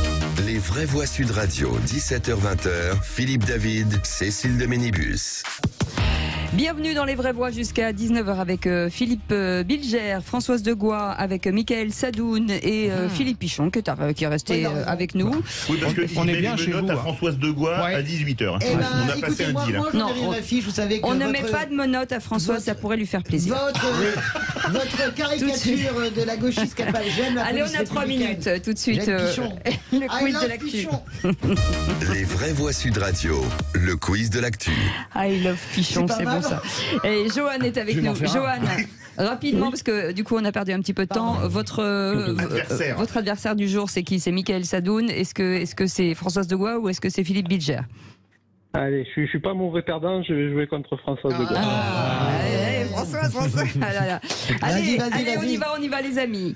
Les vraies voix Sud Radio, 17h-20h, Philippe David, Cécile de Ménibus. Bienvenue dans Les Vraies Voix jusqu'à 19h avec Philippe Bilger, Françoise Degois, avec Michael Sadoun et Philippe Pichon qui est resté avec nous. Oui, parce qu'on est bien chez vous. À Françoise Degois à 18h. On a passé un deal. On ne met pas de menottes à Françoise, ça pourrait lui faire plaisir. Votre caricature de la gauchiste capalgène. Allez, on a 3 minutes tout de suite. Le quiz de l'actu. Les Vraies Voix Sud Radio, le quiz de l'actu. I love Pichon, c'est bon ça. Et Johan est avec nous. Johan, rapidement, parce que du coup on a perdu un petit peu de temps. Votre adversaire du jour, c'est qui? C'est Michael Sadoun. Est-ce que c'est Françoise Degois ou est-ce que c'est Philippe Bilger? Allez, je suis pas mauvais perdant, je vais jouer contre Françoise Degois. Françoise. Allez, on y va les amis.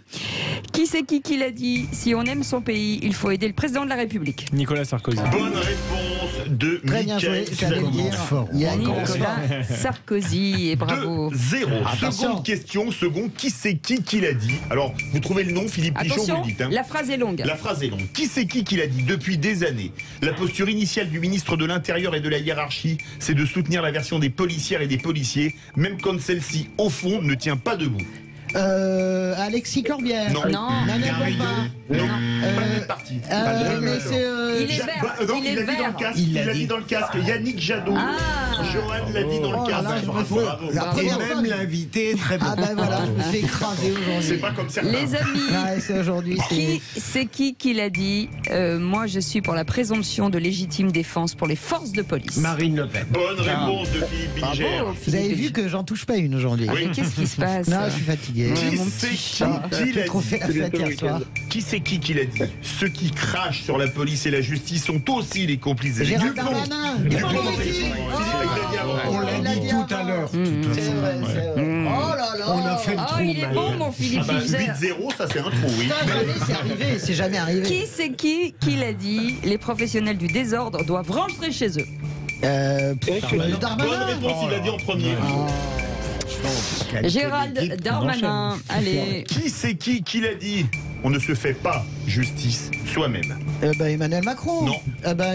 Qui c'est qui l'a dit? Si on aime son pays, il faut aider le président de la République. Nicolas Sarkozy. Bonne réponse de Michael Sadoun. Nicolas Sarkozy, et bravo. 2-0. Seconde question, qui c'est qui l'a dit? Alors, vous trouvez le nom, Philippe Pichon, vous le dites. La phrase est longue. Qui c'est qui l'a dit? Depuis des années, la posture initiale du ministre de l'Intérieur et de la hiérarchie, c'est de soutenir la version des policières et des policiers, même quand celle-ci, au fond, ne tient pas debout. Alexis Corbière. Non. Nana Bomba. Non. Pas la même partie. Il est vert. Il l'a dit dans le casque. Yannick Jadot. Johan l'a dit dans le casque. Et même l'invité est très bon. Ah ben voilà, je me fais écraser aujourd'hui. C'est pas comme certains. Les amis, c'est aujourd'hui. C'est qui l'a dit? Moi, je suis pour la présomption de légitime défense pour les forces de police. Marine Le Pen. Bonne réponse de Philippe Bilger. Vous avez vu que j'en touche pas une aujourd'hui. Mais qu'est-ce qui se passe? Non, je suis fatigué. Qui c'est qui l'a dit? Ceux qui crachent sur la police et la justice sont aussi les complices des Gérald Darmanin. On l'a dit tout à l'heure. C'est vrai. Oh là là. On a fait le trou. Il est bon, mon Philippe. 8-0, ça c'est un trou, oui. C'est arrivé, c'est jamais arrivé. Qui c'est qui l'a dit? Les professionnels du désordre doivent rentrer chez eux. Darmanin. Bonne réponse, il a dit en premier. Gérald Darmanin, allez. Qui c'est qui l'a dit? On ne se fait pas justice soi-même. Emmanuel Macron. Non.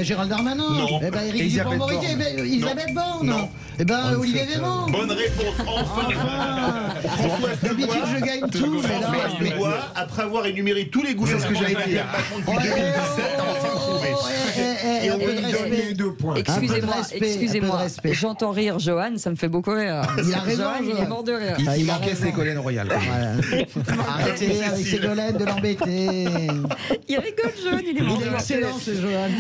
Gérald Darmanin. Non. Éric Dupond-Moretti. Elisabeth Borne. Non. Olivier Véran. Bonne réponse, enfin. Françoise D'habitude, je gagne tout. Françoise Degois, après avoir énuméré tous les gouvernements C'est ce que j'allais dire. depuis 2017, a enfin trouvé. Et on peut lui donner 2 points. Excusez-moi, j'entends rire Johan, ça me fait beaucoup rire. Il a raison, Johan, il est mort de rire. Il manquait Ségolène Royal. Arrêtez avec Ségolène de l'embêter. Il rigole, Johan, il est mort de Il est rire. excellent, ce Johan.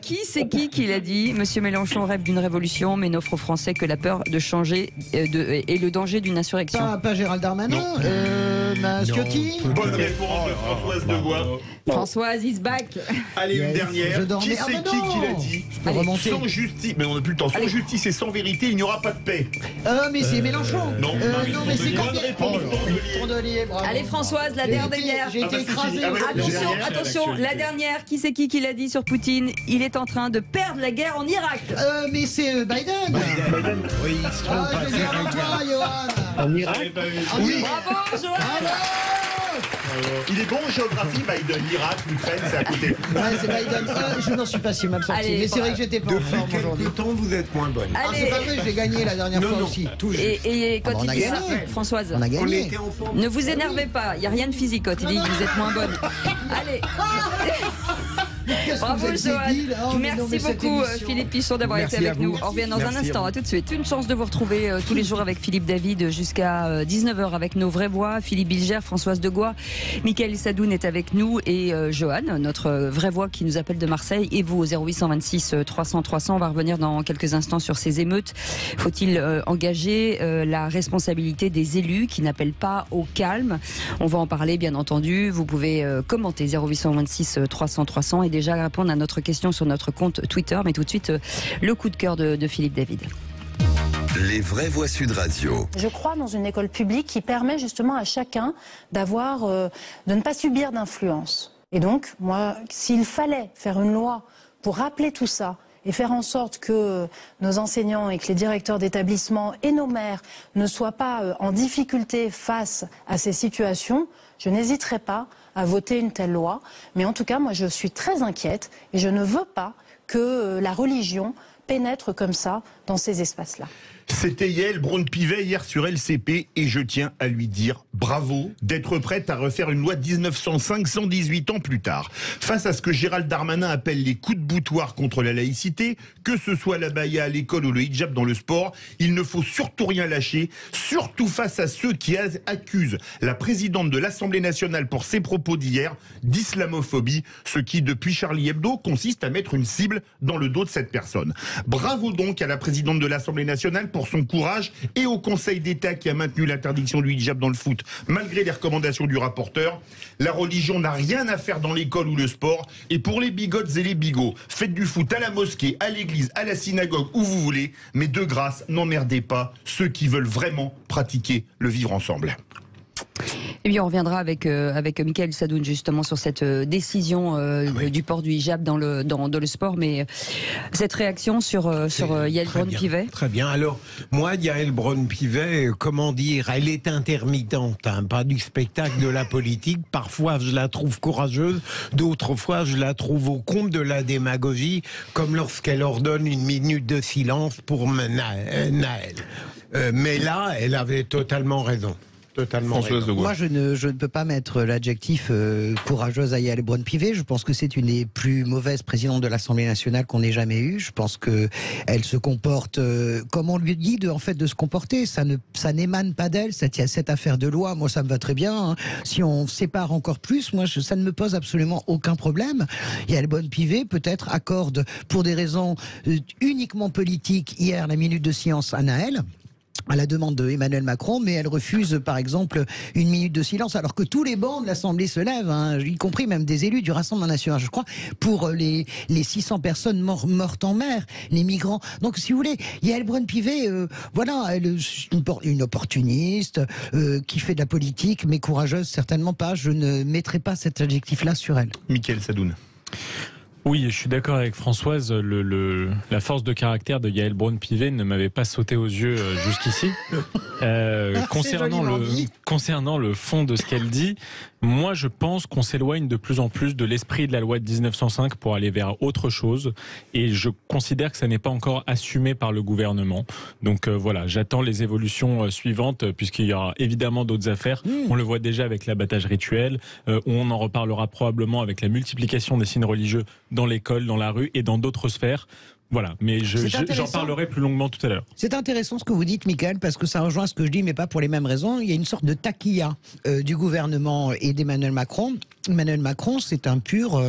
Qui c'est qui l'a dit? Monsieur Mélenchon rêve d'une révolution, mais n'offre aux Français que la peur de changer et le danger d'une insurrection. Pas Gérald Darmanin. Ciotti. Bonne réponse de Françoise Degois. Françoise is back. Allez, une dernière. Qui c'est qui l'a dit? Sans justice, mais on n'a plus le temps. Sans justice et sans vérité, il n'y aura pas de paix. Mais c'est Mélenchon. Non, mais c'est bonne réponse. Tondelier, bravo. Allez Françoise, la dernière. J'ai été écrasé. Attention, la dernière. Qui c'est qui l'a dit sur Poutine? Il est en train de perdre la guerre en Irak. Mais c'est Biden. Oui, il se trompe pas. Je l'ai dit avant toi, Johan. En Irak. Oui. Bravo, Johan. Il est bon en géographie, Biden. L'Irak, l'Ukraine, c'est à côté. Ouais, c'est Biden. Je n'en suis pas si mal sorti. Allez, mais c'est vrai que j'étais pas en forme aujourd'hui. Depuis quelques temps, vous êtes moins bonne. C'est pas vrai, j'ai gagné la dernière fois aussi. Et quand il dit ça, Françoise, on a gagné. Ne vous énervez pas, il n'y a rien de physique quand il dit que vous êtes moins bonne. Allez. Bravo Johan. Merci beaucoup Philippe Pichon d'avoir été avec nous. On revient dans un instant, à tout de suite. Une chance de vous retrouver tous les jours avec Philippe David jusqu'à 19h avec nos vraies voix. Philippe Bilger, Françoise Degois, Mickaël Sadoun est avec nous et Johan, notre vraie voix qui nous appelle de Marseille. Et vous au 0826 300 300. On va revenir dans quelques instants sur ces émeutes. Faut-il engager la responsabilité des élus qui n'appellent pas au calme? On va en parler bien entendu. Vous pouvez commenter 0826 300 300 et déjà répondre à notre question sur notre compte Twitter. Mais tout de suite, le coup de cœur de Philippe David. Les vraies voix Sud Radio. Je crois dans une école publique qui permet justement à chacun de ne pas subir d'influence. Et donc, moi, s'il fallait faire une loi pour rappeler tout ça et faire en sorte que nos enseignants et que les directeurs d'établissement et nos maires ne soient pas en difficulté face à ces situations, je n'hésiterai pas à voter une telle loi. Mais en tout cas, moi, je suis très inquiète et je ne veux pas que la religion pénètre comme ça dans ces espaces-là. C'était Yael Braun-Pivet hier sur LCP et je tiens à lui dire bravo d'être prête à refaire une loi de 1905 118 ans plus tard. Face à ce que Gérald Darmanin appelle les coups de boutoir contre la laïcité, que ce soit l'abaya à l'école ou le hijab dans le sport, il ne faut surtout rien lâcher, surtout face à ceux qui accusent la présidente de l'Assemblée nationale pour ses propos d'hier d'islamophobie, ce qui depuis Charlie Hebdo consiste à mettre une cible dans le dos de cette personne. Bravo donc à la présidente de l'Assemblée nationale pour son courage et au Conseil d'État qui a maintenu l'interdiction du hijab dans le foot malgré les recommandations du rapporteur. La religion n'a rien à faire dans l'école ou le sport et pour les bigotes et les bigots, faites du foot à la mosquée, à l'église, à la synagogue, où vous voulez, mais de grâce, n'emmerdez pas ceux qui veulent vraiment pratiquer le vivre ensemble. Et bien on reviendra avec Mickaël Sadoun justement sur cette décision du port du hijab dans le sport, mais cette réaction sur Yael Braun-Pivet. Très bien. Alors moi, Yael Braun-Pivet, comment dire, elle est intermittente, hein, pas du spectacle, de la politique. Parfois je la trouve courageuse, d'autres fois je la trouve au comble de la démagogie, comme lorsqu'elle ordonne une minute de silence pour Naël. Mais là, elle avait totalement raison. Moi, je ne peux pas mettre l'adjectif courageuse à Yael Braun-Pivet. Je pense que c'est une des plus mauvaises présidentes de l'Assemblée nationale qu'on ait jamais eue. Je pense que elle se comporte comme on lui dit de se comporter. Ça n'émane pas d'elle. Cette affaire de loi, moi, ça me va très bien. Hein. Si on sépare encore plus, moi, ça ne me pose absolument aucun problème. Yael Braun-Pivet peut-être accorde pour des raisons uniquement politiques hier la minute de silence à Naël, à la demande de Emmanuel Macron, mais elle refuse par exemple une minute de silence alors que tous les bancs de l'Assemblée se lèvent, hein, y compris même des élus du Rassemblement national, je crois, pour les 600 personnes mortes en mer, les migrants. Donc si vous voulez, Yael Braun-Pivet, voilà, elle est une opportuniste qui fait de la politique, mais courageuse certainement pas. Je ne mettrai pas cet adjectif-là sur elle. Mickaël Sadoun. Oui, je suis d'accord avec Françoise. La force de caractère de Yael Braun-Pivet ne m'avait pas sauté aux yeux jusqu'ici. Concernant le fond de ce qu'elle dit, moi je pense qu'on s'éloigne de plus en plus de l'esprit de la loi de 1905 pour aller vers autre chose. Et je considère que ça n'est pas encore assumé par le gouvernement. Donc voilà, j'attends les évolutions suivantes, puisqu'il y aura évidemment d'autres affaires. On le voit déjà avec l'abattage rituel. On en reparlera probablement avec la multiplication des signes religieux dans l'école, dans la rue et dans d'autres sphères. Voilà, mais j'en parlerai plus longuement tout à l'heure. C'est intéressant ce que vous dites, Michael, parce que ça rejoint ce que je dis, mais pas pour les mêmes raisons. Il y a une sorte de taquilla du gouvernement et d'Emmanuel Macron. Emmanuel Macron, c'est un pur...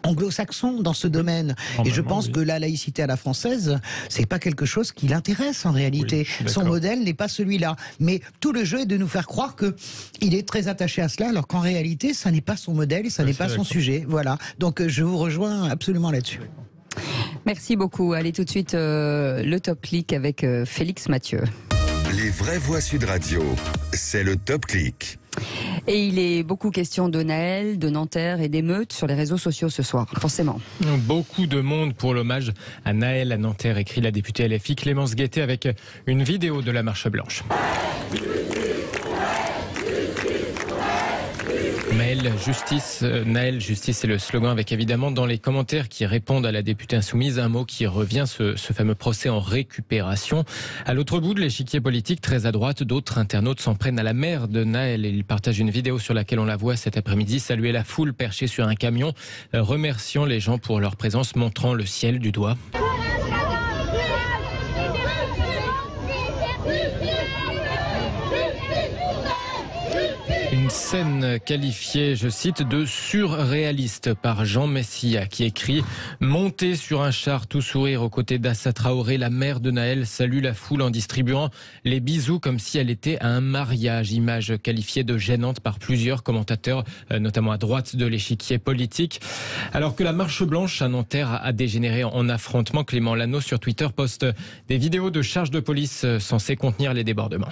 anglo-saxon dans ce domaine. Et je pense que la laïcité à la française, c'est pas quelque chose qui l'intéresse en réalité. Son modèle n'est pas celui-là. Mais tout le jeu est de nous faire croire que il est très attaché à cela, alors qu'en réalité, ça n'est pas son modèle et ça n'est pas son sujet. Voilà. Donc je vous rejoins absolument là-dessus. Merci beaucoup. Allez tout de suite le Top Click avec Félix Mathieu. Les vraies voix Sud Radio, c'est le Top Click. Et il est beaucoup question de Naël, de Nanterre et d'émeutes sur les réseaux sociaux ce soir, forcément. Beaucoup de monde pour l'hommage à Naël à Nanterre, écrit la députée LFI Clémence Guettet avec une vidéo de la marche blanche. Naël, justice, c'est le slogan, avec évidemment dans les commentaires qui répondent à la députée insoumise un mot qui revient, ce fameux procès en récupération. À l'autre bout de l'échiquier politique, très à droite, d'autres internautes s'en prennent à la mère de Naël et ils partagent une vidéo sur laquelle on la voit cet après-midi saluer la foule perchée sur un camion, remerciant les gens pour leur présence, montrant le ciel du doigt. Une scène qualifiée, je cite, de surréaliste par Jean Messia qui écrit « Montée sur un char tout sourire aux côtés d'Assa Traoré, la mère de Naël salue la foule en distribuant les bisous comme si elle était à un mariage ». Image qualifiée de gênante par plusieurs commentateurs, notamment à droite de l'échiquier politique. Alors que la marche blanche à Nanterre a dégénéré en affrontement, Clément Lano sur Twitter poste des vidéos de charges de police censées contenir les débordements.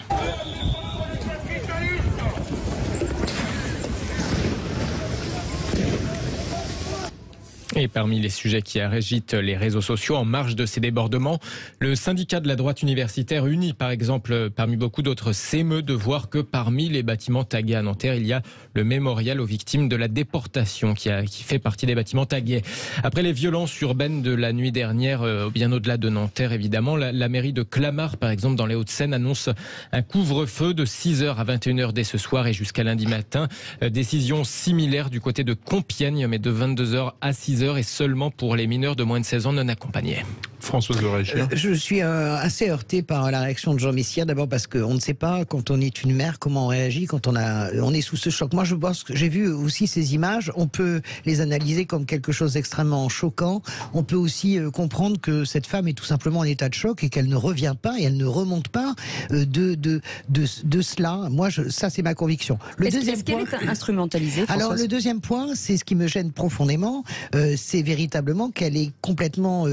Et parmi les sujets qui agitent les réseaux sociaux en marge de ces débordements, le syndicat de la droite universitaire uni, par exemple, parmi beaucoup d'autres, s'émeut de voir que parmi les bâtiments tagués à Nanterre, il y a le mémorial aux victimes de la déportation qui fait partie des bâtiments tagués. Après les violences urbaines de la nuit dernière, bien au-delà de Nanterre évidemment, la mairie de Clamart, par exemple, dans les Hauts-de-Seine, annonce un couvre-feu de 6h à 21h dès ce soir et jusqu'à lundi matin. Décision similaire du côté de Compiègne, mais de 22h à 6h. Et seulement pour les mineurs de moins de 16 ans non accompagnés. Françoise de Réchir. Je suis assez heurté par la réaction de Jean Messia, d'abord parce qu'on ne sait pas, quand on est une mère, comment on réagit quand on est sous ce choc. Moi, je pense que j'ai vu aussi ces images, on peut les analyser comme quelque chose d'extrêmement choquant. On peut aussi comprendre que cette femme est tout simplement en état de choc et qu'elle ne revient pas et elle ne remonte pas de cela. Moi, ça, c'est ma conviction. Est-ce qu'elle est instrumentalisée, Françoise ? Alors, le deuxième point, c'est ce qui me gêne profondément, c'est véritablement qu'elle est complètement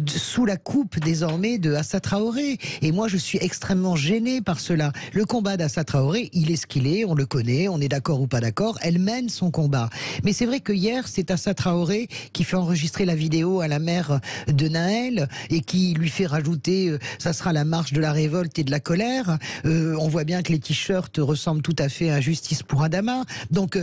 sous la coupe désormais de Assa Traoré. Et moi, je suis extrêmement gêné par cela. Le combat d'Assa Traoré, il est ce qu'il est, on le connaît, on est d'accord ou pas d'accord, elle mène son combat. Mais c'est vrai que hier, c'est Assa Traoré qui fait enregistrer la vidéo à la mère de Naël et qui lui fait rajouter ça sera la marche de la révolte et de la colère. On voit bien que les t-shirts ressemblent tout à fait à Justice pour Adama. Donc,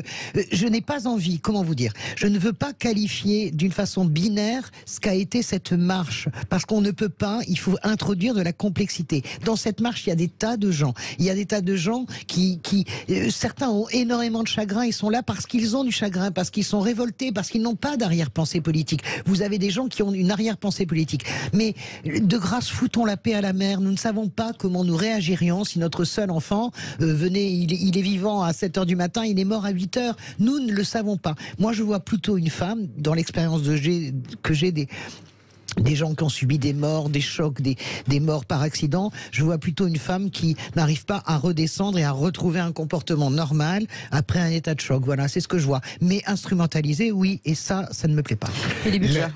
je n'ai pas envie, comment vous dire, je ne veux pas qualifier d'une façon binaire ce qu'a été cette marche, parce qu'on ne peut pas, il faut introduire de la complexité. Dans cette marche, il y a des tas de gens. Il y a des tas de gens qui certains ont énormément de chagrin, ils sont là parce qu'ils ont du chagrin, parce qu'ils sont révoltés, parce qu'ils n'ont pas d'arrière-pensée politique. Vous avez des gens qui ont une arrière-pensée politique. Mais de grâce, foutons la paix à la mer. Nous ne savons pas comment nous réagirions si notre seul enfant venait, il est vivant à 7h du matin, il est mort à 8h. Nous ne le savons pas. Moi, je vois plutôt une femme, dans l'expérience que j'ai des gens qui ont subi des morts, des chocs, des morts par accident. Je vois plutôt une femme qui n'arrive pas à redescendre et à retrouver un comportement normal après un état de choc. Voilà, c'est ce que je vois. Mais instrumentalisé, oui, et ça ne me plaît pas.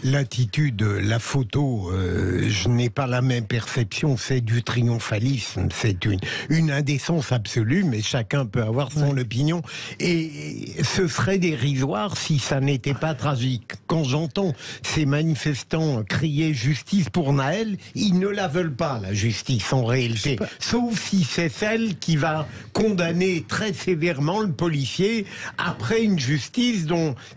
L'attitude, la photo, je n'ai pas la même perception, c'est du triomphalisme, c'est une indécence absolue, mais chacun peut avoir son opinion. Et ce serait dérisoire si ça n'était pas tragique. Quand j'entends ces manifestants crier justice pour Nahel, ils ne la veulent pas, la justice, en réalité. Sauf si c'est celle qui va condamner très sévèrement le policier après une justice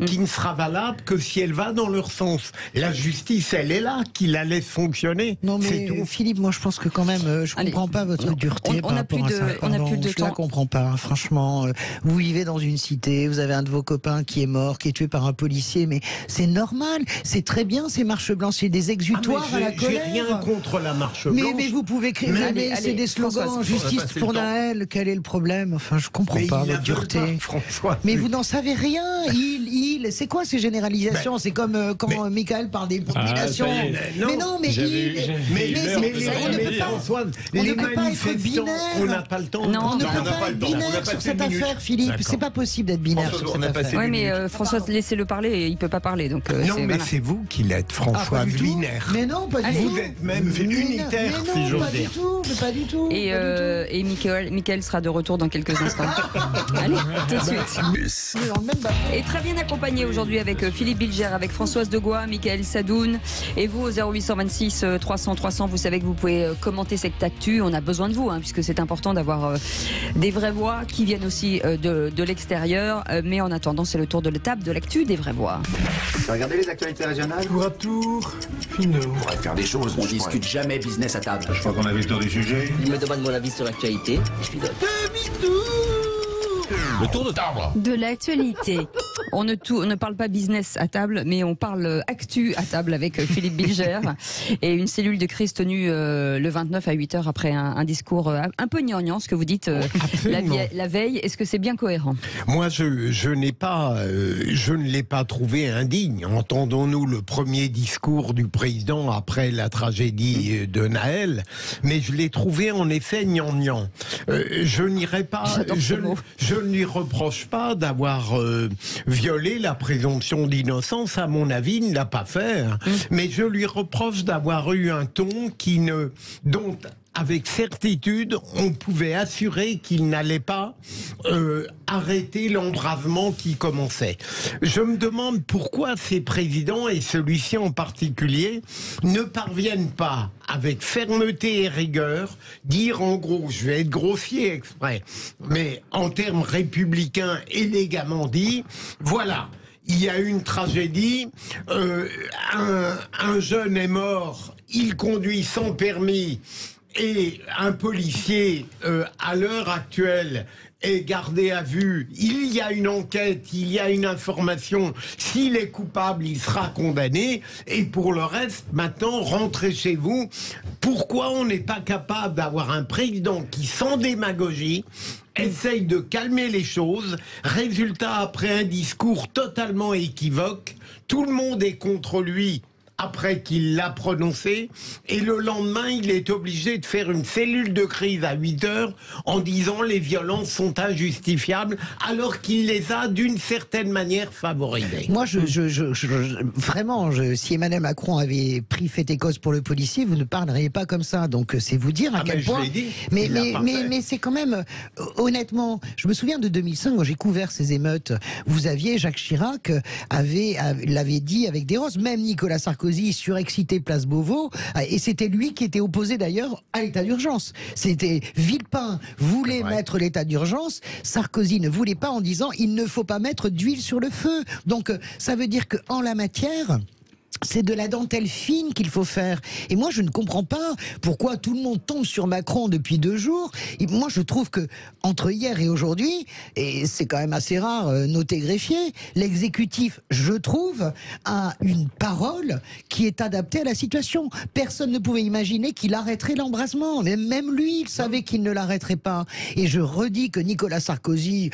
qui ne sera valable que si elle va dans leur sens. La justice, elle est là, qui la laisse fonctionner. Non mais Philippe, moi je pense que quand même, je comprends pas votre dureté par rapport à ça. On n'a plus de temps. Je la comprends pas, franchement. Vous vivez dans une cité, vous avez un de vos copains qui est mort, qui est tué par un policier, mais c'est normal, c'est très bien ces marches blanches, c'est des exutoires à la colère. J'ai rien contre la marche blanche. Mais vous pouvez créer, c'est des slogans, justice pour Nahel, quel est le problème? Enfin, je comprends pas votre dureté. Mais vous n'en savez rien. C'est quoi ces généralisations? C'est comme quand Michael parle des populations. Mais non, mais on ne peut pas être binaire. On n'a pas le temps. On ne peut pas être binaire sur cette affaire, Philippe. C'est pas possible d'être binaire sur cette affaire. Oui, mais François, laissez-le parler, il peut pas parler. Donc, non, mais c'est vous qui l'êtes, François, binaire. Mais non, pas du tout. Vous êtes même unitaire, si j'ose dire. Pas du tout. Et Michael sera de retour dans quelques instants. Allez, tout de suite. Et très bien accompagné aujourd'hui avec Philippe Bilger, avec Françoise Degois, Michael Sadoun et vous au 0826 300 300. Vous savez que vous pouvez commenter cette actu. On a besoin de vous, puisque c'est important d'avoir des vraies voix qui viennent aussi de l'extérieur. Mais en attendant, c'est le tour de l'étape de l'actu des vraies voix. Regardez les actualités régionales. Tour à tour, Finot. On pourrait faire des choses. On discute jamais business à table. Je crois qu'on a vu le tour du sujet. Il me demande mon avis sur l'actualité. Je lui donne. Le tour de table de l'actualité. On ne parle pas business à table, mais on parle actu à table avec Philippe Bilger et une cellule de crise tenue le 29 à 8h après un discours un peu gnangnan, ce que vous dites la veille. Est-ce que c'est bien cohérent? Moi, je ne l'ai pas trouvé indigne. Entendons-nous le premier discours du président après la tragédie de Nahel, mais je l'ai trouvé en effet gnangnan. Je n'irai pas. Je ne lui reproche pas d'avoir violé la présomption d'innocence. À mon avis, il ne l'a pas fait. Mais je lui reproche d'avoir eu un ton dont avec certitude, on pouvait assurer qu'il n'allait pas arrêter l'embrasement qui commençait. Je me demande pourquoi ces présidents, et celui-ci en particulier, ne parviennent pas, avec fermeté et rigueur, dire en gros, je vais être grossier exprès, mais en termes républicains élégamment dit, voilà, il y a eu une tragédie, un jeune est mort, il conduit sans permis, et un policier, à l'heure actuelle, est gardé à vue. Il y a une enquête, il y a une information. S'il est coupable, il sera condamné. Et pour le reste, maintenant, rentrez chez vous. Pourquoi on n'est pas capable d'avoir un président qui, sans démagogie, essaye de calmer les choses? Résultat, après un discours totalement équivoque, tout le monde est contre lui après qu'il l'a prononcé, et le lendemain, il est obligé de faire une cellule de crise à 8h en disant les violences sont injustifiables, alors qu'il les a d'une certaine manière favorisées. Moi, vraiment, si Emmanuel Macron avait pris fait et cause pour le policier, vous ne parleriez pas comme ça. Donc, c'est vous dire à quel point. Mais c'est quand même, honnêtement, je me souviens de 2005, quand j'ai couvert ces émeutes, vous aviez Jacques Chirac l'avait dit avec des roses, même Nicolas Sarkozy surexcité place Beauvau, et c'était lui qui était opposé d'ailleurs à l'état d'urgence. C'était Villepin voulait mettre l'état d'urgence, Sarkozy ne voulait pas en disant il ne faut pas mettre d'huile sur le feu. Donc ça veut dire qu'en la matière, c'est de la dentelle fine qu'il faut faire. Et moi, je ne comprends pas pourquoi tout le monde tombe sur Macron depuis 2 jours. Et moi, je trouve que entre hier et aujourd'hui, et c'est quand même assez rare, noté greffier, l'exécutif, je trouve, a une parole qui est adaptée à la situation. Personne ne pouvait imaginer qu'il arrêterait l'embrasement. Même lui, il savait qu'il ne l'arrêterait pas. Et je redis que Nicolas Sarkozy,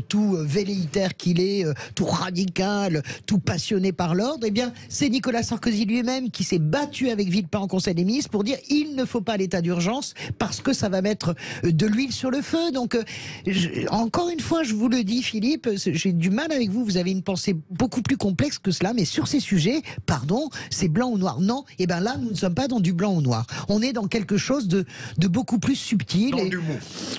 tout velléitaire qu'il est, tout radical, tout passionné par l'ordre, eh bien, c'est Nicolas Nicolas Sarkozy lui-même qui s'est battu avec Villepin en Conseil des ministres pour dire il ne faut pas l'état d'urgence parce que ça va mettre de l'huile sur le feu. Donc, encore une fois, je vous le dis, Philippe, j'ai du mal avec vous. Vous avez une pensée beaucoup plus complexe que cela, mais sur ces sujets, pardon, c'est blanc ou noir. Non, et bien là, nous ne sommes pas dans du blanc ou noir. On est dans quelque chose de beaucoup plus subtil. Dans du mou.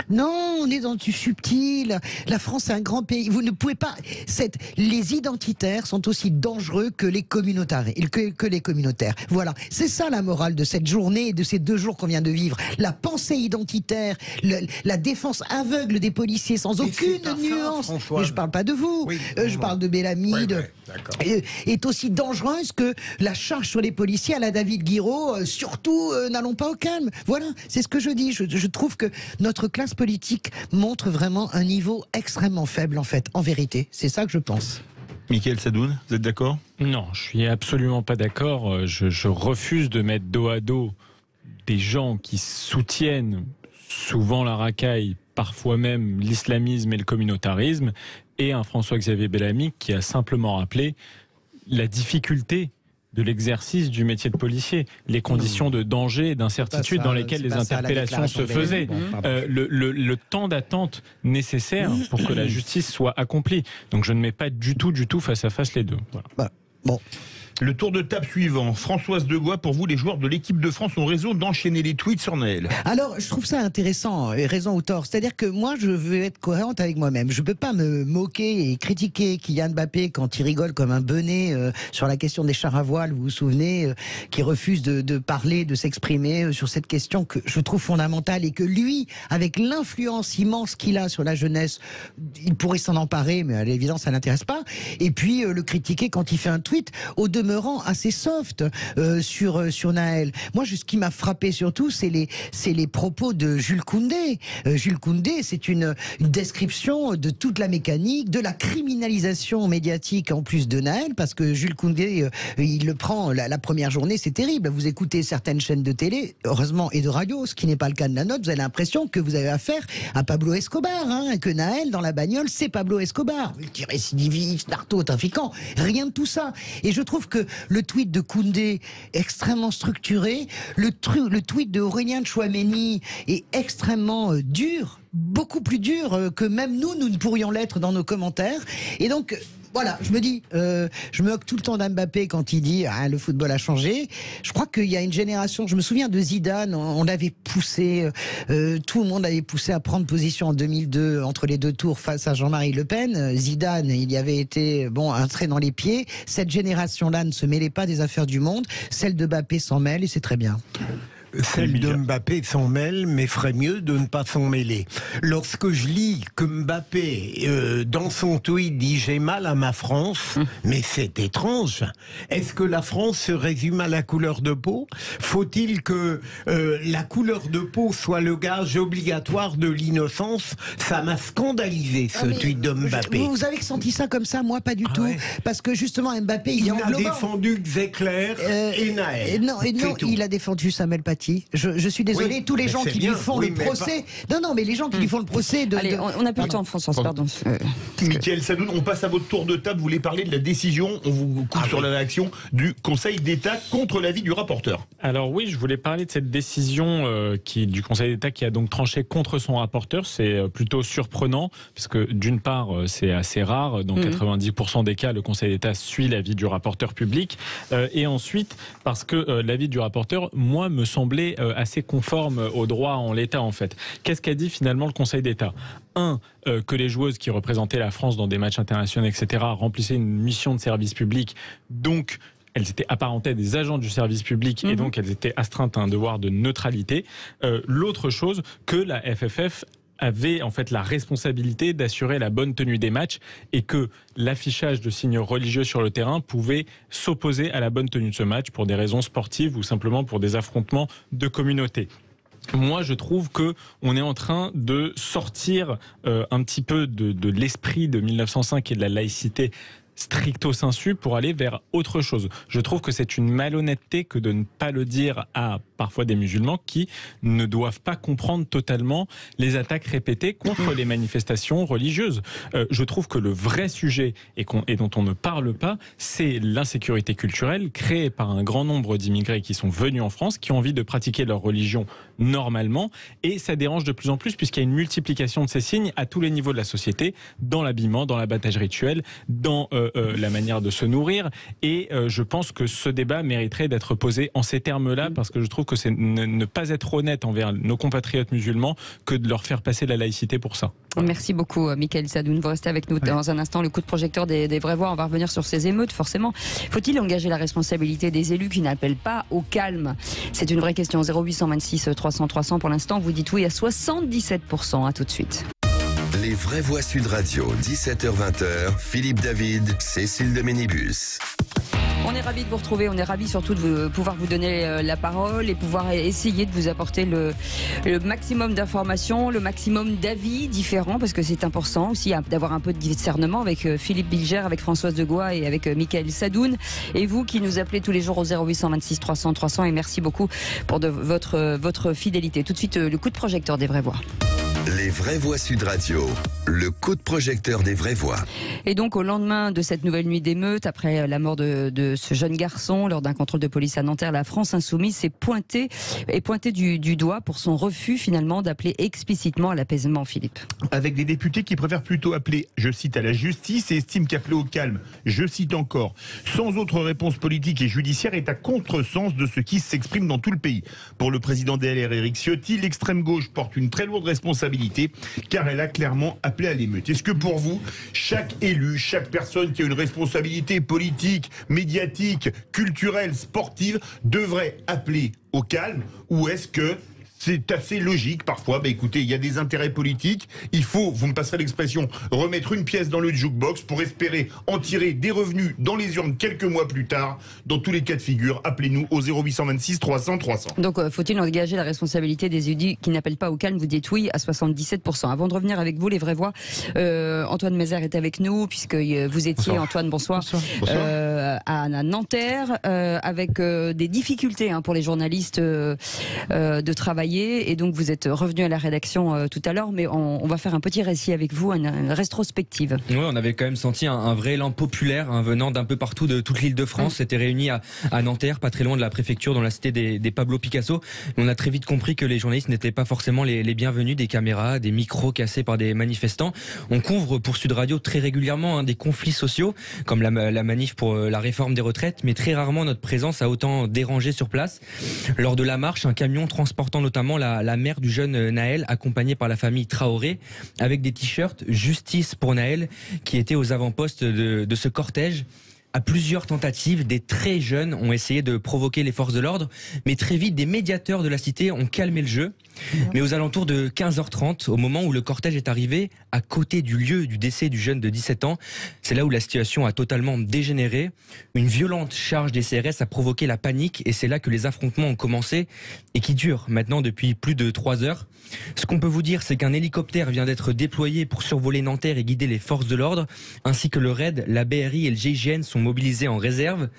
Non, on est dans du subtil. La France est un grand pays. Vous ne pouvez pas. Les identitaires sont aussi dangereux que les communautaires. Voilà, c'est ça la morale de cette journée et de ces 2 jours qu'on vient de vivre. La pensée identitaire, la défense aveugle des policiers sans aucune nuance. Mais je parle pas de vous. Oui, je parle de Bellamy. Est aussi dangereuse que la charge sur les policiers à la David Guiraud. Surtout, n'allons pas au calme. Voilà, c'est ce que je dis. Je trouve que notre classe politique montre vraiment un niveau extrêmement faible, en fait, en vérité. C'est ça que je pense. Mickaël Sadoun, vous êtes d'accord ? Non, je suis absolument pas d'accord. Je refuse de mettre dos à dos des gens qui soutiennent souvent la racaille, parfois même l'islamisme et le communautarisme, et un François-Xavier Bellamy qui a simplement rappelé la difficulté de l'exercice du métier de policier, les conditions de danger et d'incertitude dans lesquelles les interpellations se faisaient, le temps d'attente nécessaire pour que la justice soit accomplie. Donc je ne mets pas du tout face à face les deux. Voilà. Bon. Le tour de table suivant. Françoise Degois, pour vous, les joueurs de l'équipe de France ont raison d'enchaîner les tweets sur Naël. Alors, je trouve ça intéressant, raison ou tort. C'est-à-dire que moi, je veux être cohérente avec moi-même. Je ne peux pas me moquer et critiquer Kylian Mbappé quand il rigole comme un benet sur la question des chars à voile, vous vous souvenez, qui refuse de parler, de s'exprimer sur cette question que je trouve fondamentale et que lui, avec l'influence immense qu'il a sur la jeunesse, il pourrait s'en emparer, mais à l'évidence, ça ne l'intéresse pas. Et puis, le critiquer quand il fait un tweet, au demeurant assez soft sur Naël. Moi, ce qui m'a frappé surtout, c'est les propos de Jules Koundé. Jules Koundé, c'est une description de toute la mécanique, de la criminalisation médiatique en plus de Naël, parce que Jules Koundé, il le prend la première journée, c'est terrible. Vous écoutez certaines chaînes de télé, heureusement, et de radio, ce qui n'est pas le cas de la nôtre, vous avez l'impression que vous avez affaire à Pablo Escobar, que Naël, dans la bagnole, c'est Pablo Escobar. Multirécidiviste, narcotrafiquant, rien de tout ça. Et je trouve que le tweet de Koundé extrêmement structuré, le tweet de Aurélien Tchouaméni est extrêmement dur, beaucoup plus dur que même nous ne pourrions l'être dans nos commentaires. Et donc, voilà, je me dis, je me moque tout le temps d'Mbappé quand il dit le football a changé. Je crois qu'il y a une génération, je me souviens de Zidane, on l'avait poussé, tout le monde avait poussé à prendre position en 2002 entre les 2 tours face à Jean-Marie Le Pen. Zidane, il y avait été un trait dans les pieds. Cette génération-là ne se mêlait pas des affaires du monde. Celle de Mbappé s'en mêle et c'est très bien. Celle de Mbappé s'en mêle, mais ferait mieux de ne pas s'en mêler. Lorsque je lis que Mbappé, dans son tweet, dit « j'ai mal à ma France », mais c'est étrange. Est-ce que la France se résume à la couleur de peau ? Faut-il que la couleur de peau soit le gage obligatoire de l'innocence ? Ça m'a scandalisé, ce tweet de Mbappé. Vous avez senti ça comme ça ? Moi, pas du tout. Ouais. Parce que justement, Mbappé, il a défendu Xéclair et Naël. Non, il a défendu Samuel Paty. Je suis désolé, tous les gens qui lui font le procès. Non, mais les gens qui lui font le procès de. Allez, on n'a plus le temps, François, pardon. Mickaël Sadoun, on passe à votre tour de table. Vous voulez parler de la décision, on vous coupe sur la réaction du Conseil d'État contre l'avis du rapporteur. Alors oui, je voulais parler de cette décision du Conseil d'État qui a donc tranché contre son rapporteur. C'est plutôt surprenant, parce que d'une part, c'est assez rare. Dans 90% des cas, le Conseil d'État suit l'avis du rapporteur public. Et ensuite, parce que l'avis du rapporteur, moi, me semble assez conforme au droit en l'état en fait. Qu'est-ce qu'a dit finalement le Conseil d'État ? Que les joueuses qui représentaient la France dans des matchs internationaux, etc., remplissaient une mission de service public, donc elles étaient apparentées à des agents du service public et donc elles étaient astreintes à un devoir de neutralité. L'autre chose, que la FFF avait en fait la responsabilité d'assurer la bonne tenue des matchs et que l'affichage de signes religieux sur le terrain pouvait s'opposer à la bonne tenue de ce match pour des raisons sportives ou simplement pour des affrontements de communautés. Moi, je trouve que on est en train de sortir un petit peu de l'esprit de 1905 et de la laïcité stricto sensu pour aller vers autre chose. Je trouve que c'est une malhonnêteté que de ne pas le dire à parfois des musulmans qui ne doivent pas comprendre totalement les attaques répétées contre les manifestations religieuses. Je trouve que le vrai sujet et dont on ne parle pas, c'est l'insécurité culturelle créée par un grand nombre d'immigrés qui sont venus en France, qui ont envie de pratiquer leur religion normalement, et ça dérange de plus en plus puisqu'il y a une multiplication de ces signes à tous les niveaux de la société, dans l'habillement, dans l'abattage rituel, dans la manière de se nourrir, et je pense que ce débat mériterait d'être posé en ces termes-là, parce que je trouve que c'est ne pas être honnête envers nos compatriotes musulmans que de leur faire passer la laïcité pour ça. Merci beaucoup, Michael Sadoun. Vous restez avec nous dans un instant. Le coup de projecteur des vraies voix. On va revenir sur ces émeutes, forcément. Faut-il engager la responsabilité des élus qui n'appellent pas au calme? C'est une vraie question. 0826 300 300. Pour l'instant, vous dites oui à 77%. À tout de suite. Les vraies voix Sud Radio, 17h-20h, Philippe David, Cécile de Ménibus. On est ravis de vous retrouver, on est ravis surtout de pouvoir vous donner la parole et pouvoir essayer de vous apporter le maximum d'informations, le maximum d'avis différents, parce que c'est important aussi d'avoir un peu de discernement avec Philippe Bilger, avec Françoise Degois et avec Michael Sadoun. Et vous qui nous appelez tous les jours au 0826 300 300, et merci beaucoup pour votre fidélité. Tout de suite, le coup de projecteur des vraies voix. Les vraies voix Sud Radio, le coup de projecteur des vraies voix. Et donc au lendemain de cette nouvelle nuit d'émeute, après la mort de ce jeune garçon lors d'un contrôle de police à Nanterre, la France insoumise s'est pointée du doigt pour son refus finalement d'appeler explicitement à l'apaisement, Philippe. Avec des députés qui préfèrent plutôt appeler, je cite, à la justice et estiment qu'appeler au calme, je cite encore, sans autre réponse politique et judiciaire est à contresens de ce qui s'exprime dans tout le pays. Pour le président DLR Éric Ciotti, l'extrême gauche porte une très lourde responsabilité car elle a clairement appelé à l'émeute. Est-ce que pour vous, chaque élu, chaque personne qui a une responsabilité politique, médiatique, culturelle, sportive devrait appeler au calme, ou est-ce que c'est assez logique parfois? Écoutez, il y a des intérêts politiques. Il faut, vous me passerez l'expression, remettre une pièce dans le jukebox pour espérer en tirer des revenus dans les urnes quelques mois plus tard. Dans tous les cas de figure, appelez-nous au 0826 300 300. Donc, faut-il engager la responsabilité des élus qui n'appellent pas au calme? Vous dites oui à 77%. Avant de revenir avec vous, les vraies voix, Antoine Mézère est avec nous, puisque vous étiez, bonsoir. Antoine, bonsoir, à Nanterre, avec des difficultés pour les journalistes de travailler. Et donc vous êtes revenu à la rédaction tout à l'heure, mais on va faire un petit récit avec vous, une rétrospective. Oui, on avait quand même senti un vrai élan populaire venant d'un peu partout de toute l'île de France. C'était réuni à Nanterre, pas très loin de la préfecture, dans la cité des Pablo Picasso. On a très vite compris que les journalistes n'étaient pas forcément les bienvenus, des caméras, des micros cassés par des manifestants. On couvre pour Sud Radio très régulièrement des conflits sociaux, comme la manif pour la réforme des retraites, mais très rarement notre présence a autant dérangé sur place. Lors de la marche, un camion transportant notamment la mère du jeune Naël, accompagnée par la famille Traoré, avec des t-shirts « Justice pour Naël » qui étaient aux avant-postes de ce cortège. À plusieurs tentatives, des très jeunes ont essayé de provoquer les forces de l'ordre, mais très vite, des médiateurs de la cité ont calmé le jeu. Mais aux alentours de 15h30, au moment où le cortège est arrivé, à côté du lieu du décès du jeune de 17 ans, c'est là où la situation a totalement dégénéré. Une violente charge des CRS a provoqué la panique et c'est là que les affrontements ont commencé et qui durent maintenant depuis plus de 3 heures. Ce qu'on peut vous dire, c'est qu'un hélicoptère vient d'être déployé pour survoler Nanterre et guider les forces de l'ordre, ainsi que le RAID, la BRI et le GIGN sont mobilisés en réserve.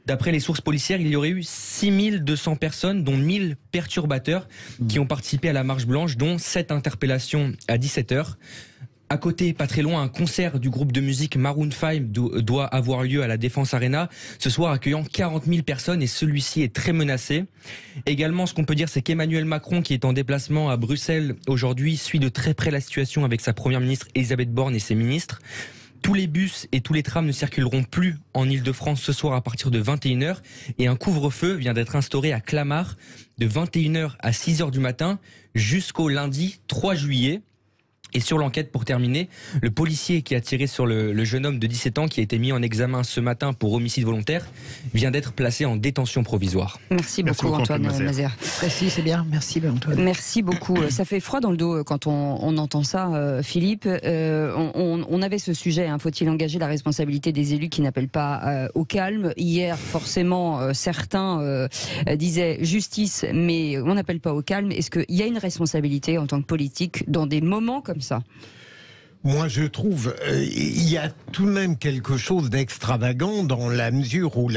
D'après les sources policières, il y aurait eu 6200 personnes, dont 1000 perturbateurs, qui ont participé à la marche blanche, dont 7 interpellations à 17h. À côté, pas très loin, un concert du groupe de musique Maroon 5 doit avoir lieu à la Défense Arena, ce soir accueillant 40 000 personnes et celui-ci est très menacé. Également, ce qu'on peut dire, c'est qu'Emmanuel Macron, qui est en déplacement à Bruxelles aujourd'hui, suit de très près la situation avec sa première ministre Elisabeth Borne et ses ministres. Tous les bus et tous les trams ne circuleront plus en Ile-de-France ce soir à partir de 21h et un couvre-feu vient d'être instauré à Clamart de 21h à 6h du matin jusqu'au lundi 3 juillet. Et sur l'enquête, pour terminer, le policier qui a tiré sur le jeune homme de 17 ans qui a été mis en examen ce matin pour homicide volontaire vient d'être placé en détention provisoire. Merci beaucoup Antoine Mézère. Précis, c'est bien. Merci Antoine. Merci beaucoup. Ça fait froid dans le dos quand on entend ça, Philippe. On avait ce sujet, faut-il engager la responsabilité des élus qui n'appellent pas au calme? Hier, forcément, certains disaient justice, mais on n'appelle pas au calme. Est-ce qu'il y a une responsabilité en tant que politique dans des moments comme ça? Moi, je trouve il y a tout de même quelque chose d'extravagant dans la mesure où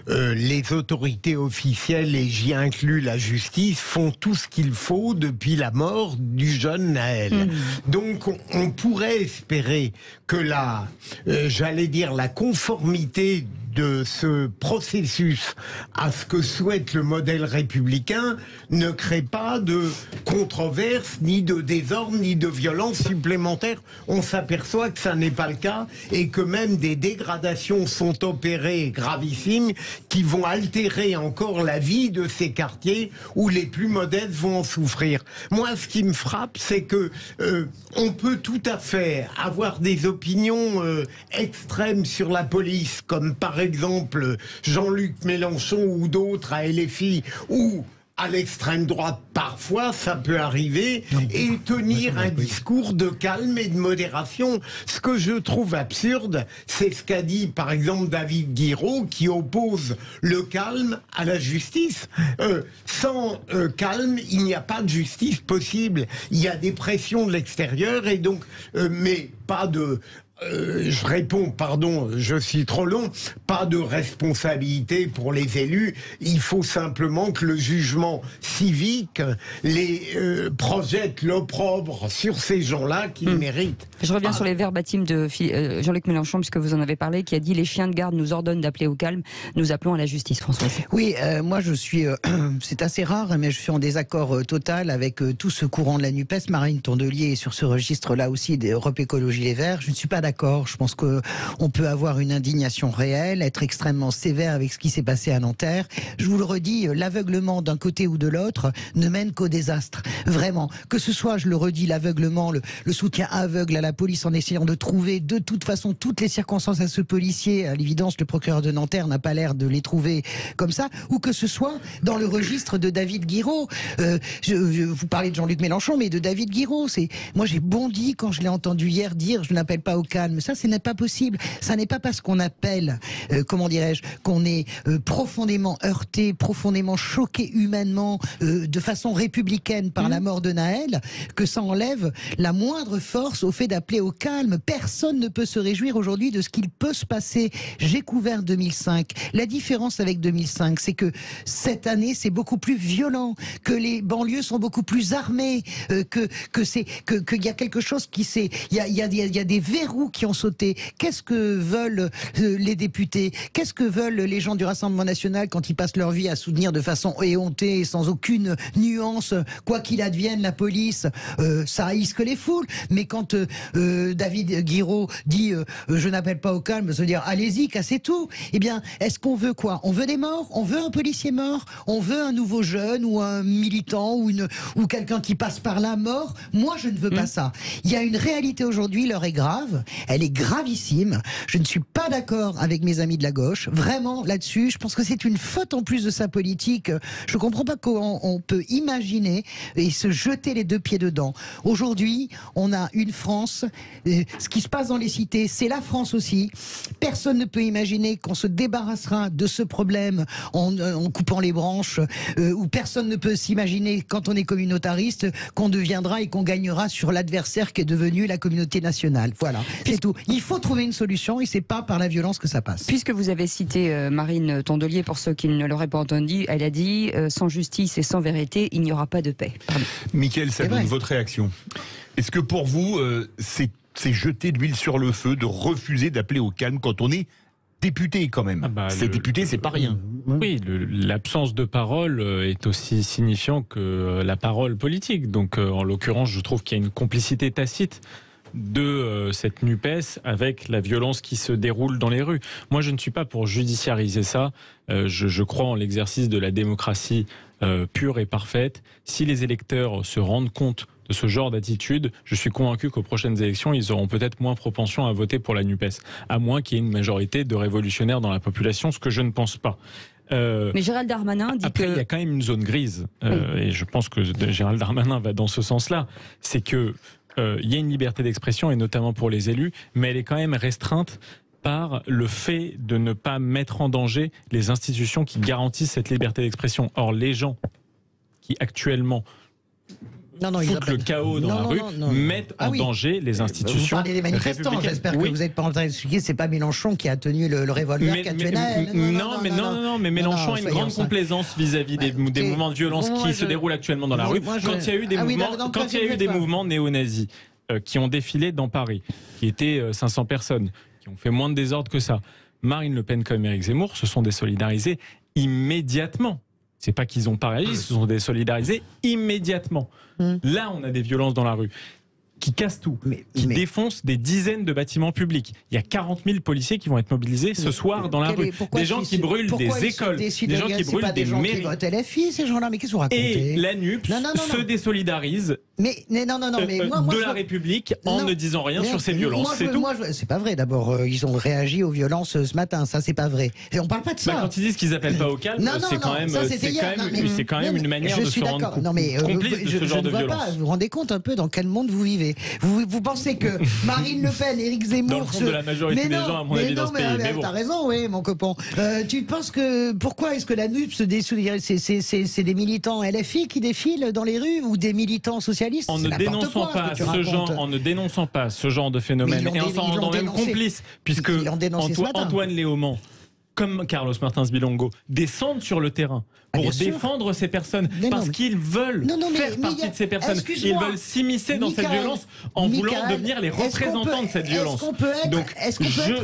les autorités officielles, et j'y inclus la justice, font tout ce qu'il faut depuis la mort du jeune Naël. Donc, on pourrait espérer que la conformité de ce processus à ce que souhaite le modèle républicain ne crée pas de controverse, ni de désordre, ni de violence supplémentaire. On s'aperçoit que ça n'est pas le cas et que même des dégradations sont opérées gravissimes qui vont altérer encore la vie de ces quartiers où les plus modestes vont en souffrir. Moi, ce qui me frappe, c'est que on peut tout à fait avoir des opinions extrêmes sur la police, comme par exemple Jean-Luc Mélenchon ou d'autres à LFI, ou à l'extrême droite, parfois, ça peut arriver, et tenir un discours de calme et de modération. Ce que je trouve absurde, c'est ce qu'a dit, par exemple, David Guiraud, qui oppose le calme à la justice. Sans calme, il n'y a pas de justice possible. Il y a des pressions de l'extérieur, et donc, mais pas de... je réponds, pardon, je suis trop long, pas de responsabilité pour les élus. Il faut simplement que le jugement civique projette l'opprobre sur ces gens-là qui le méritent. Je reviens sur les verbatims de Jean-Luc Mélenchon, puisque vous en avez parlé, qui a dit « Les chiens de garde nous ordonnent d'appeler au calme, nous appelons à la justice », François. Oui, moi je suis, c'est assez rare, mais je suis en désaccord total avec tout ce courant de la NUPES. Marine Tondelier est sur ce registre-là aussi, d'Europe Écologie Les Verts. Je ne suis pas d'accord. Je pense qu'on peut avoir une indignation réelle, être extrêmement sévère avec ce qui s'est passé à Nanterre. Je vous le redis, l'aveuglement d'un côté ou de l'autre ne mène qu'au désastre. Vraiment. Que ce soit, je le redis, l'aveuglement, le soutien aveugle à la police en essayant de trouver de toute façon toutes les circonstances à ce policier. À l'évidence, le procureur de Nanterre n'a pas l'air de les trouver comme ça. Ou que ce soit dans le registre de David Guiraud. Vous parlez de Jean-Luc Mélenchon, mais de David Guiraud. Moi, j'ai bondi quand je l'ai entendu hier dire « Je n'appelle pas au calme ». Ça, ce n'est pas possible. Ça n'est pas parce qu'on appelle, comment dirais-je, qu'on est profondément heurté, profondément choqué humainement, de façon républicaine par la mort de Naël, que ça enlève la moindre force au fait d'appeler au calme. Personne ne peut se réjouir aujourd'hui de ce qu'il peut se passer. J'ai couvert 2005. La différence avec 2005, c'est que cette année, c'est beaucoup plus violent, que les banlieues sont beaucoup plus armées, qu'il y a quelque chose qui s'est... Il y a des verrous qui ont sauté. Qu'est-ce que veulent les députés? Qu'est-ce que veulent les gens du Rassemblement national quand ils passent leur vie à soutenir de façon éhontée, sans aucune nuance, quoi qu'il advienne, la police, ça haïsse que les foules. Mais quand David Guiraud dit je n'appelle pas au calme, se dire allez-y, cassez tout. Eh bien, est-ce qu'on veut quoi? On veut des morts? On veut un policier mort? On veut un nouveau jeune ou un militant ou quelqu'un qui passe par là mort? Moi, je ne veux pas ça. Il y a une réalité aujourd'hui, l'heure est grave. Elle est gravissime. Je ne suis pas d'accord avec mes amis de la gauche. Vraiment, là-dessus, je pense que c'est une faute en plus de sa politique. Je ne comprends pas comment on peut imaginer et se jeter les deux pieds dedans. Aujourd'hui, on a une France. Ce qui se passe dans les cités, c'est la France aussi. Personne ne peut imaginer qu'on se débarrassera de ce problème en coupant les branches, ou personne ne peut s'imaginer, quand on est communautariste, qu'on deviendra et qu'on gagnera sur l'adversaire qui est devenu la communauté nationale. Voilà, c'est tout. Il faut trouver une solution et c'est pas par la violence que ça passe. Puisque vous avez cité Marine Tondelier, pour ceux qui ne l'auraient pas entendu, elle a dit sans justice et sans vérité, il n'y aura pas de paix. Mickaël Sadoun, votre réaction? Est-ce que pour vous, c'est jeter de l'huile sur le feu de refuser d'appeler au calme quand on est député quand même? Ces députés, c'est pas rien. Oui, l'absence de parole est aussi signifiant que la parole politique. Donc, en l'occurrence, je trouve qu'il y a une complicité tacite de cette NUPES avec la violence qui se déroule dans les rues. Moi, je ne suis pas pour judiciariser ça. Je crois en l'exercice de la démocratie pure et parfaite. Si les électeurs se rendent compte de ce genre d'attitude, je suis convaincu qu'aux prochaines élections, ils auront peut-être moins propension à voter pour la NUPES, à moins qu'il y ait une majorité de révolutionnaires dans la population, ce que je ne pense pas. Mais Gérald Darmanin dit après, il y a quand même une zone grise, et je pense que Gérald Darmanin va dans ce sens-là, c'est que il y a une liberté d'expression, et notamment pour les élus, mais elle est quand même restreinte par le fait de ne pas mettre en danger les institutions qui garantissent cette liberté d'expression. Or, les gens qui actuellement foutent le chaos dans la rue, mettent en danger les institutions. Vous parlez des manifestants, j'espère que vous n'êtes pas en train d'expliquer, c'est pas Mélenchon qui a tenu le revolver qui a tué Naël. Mais Mélenchon a une grande complaisance vis-à-vis des mouvements de violence qui se déroulent actuellement dans la rue. Quand il y a eu des mouvements néo-nazis qui ont défilé dans Paris, qui étaient 500 personnes, qui ont fait moins de désordre que ça, Marine Le Pen comme Éric Zemmour se sont désolidarisés immédiatement. C'est pas qu'ils ont pas réagi, ils se sont désolidarisés immédiatement. Là, on a des violences dans la rue qui cassent tout, qui défoncent des dizaines de bâtiments publics. Il y a 40 000 policiers qui vont être mobilisés ce soir dans la rue. Des gens qui brûlent des écoles, des gens qui brûlent des mairies. Qui votent LFI, ces gens-là, mais qu'est-ce que vous racontez? Et la NUP se désolidarise de la République en ne disant rien sur ces violences. C'est tout. C'est pas vrai. D'abord, ils ont réagi aux violences ce matin. Ça, c'est pas vrai. Et on parle pas de ça. Quand ils disent qu'ils appellent pas au calme, c'est quand même une manière de se rendre complice de ce genre de violence. Vous vous rendez compte un peu dans quel monde vous vivez? Vous pensez que Marine Le Pen, Éric Zemmour... Dans le fond de la majorité des gens, à mon avis, dans ce pays. T'as raison, oui, mon copain. Tu penses que... Pourquoi est-ce que la NUP se désolidarise? C'est des militants LFI qui défilent dans les rues ou des militants socialistes? En ne dénonçant pas ce genre de phénomène et en s'en rendant même complice, puisque Antoine Léaumont, comme Carlos Martins Bilongo, descendent sur le terrain pour défendre ces personnes, parce qu'ils veulent faire partie de ces personnes. Ils veulent s'immiscer dans cette violence en voulant devenir les représentants de cette violence. Donc,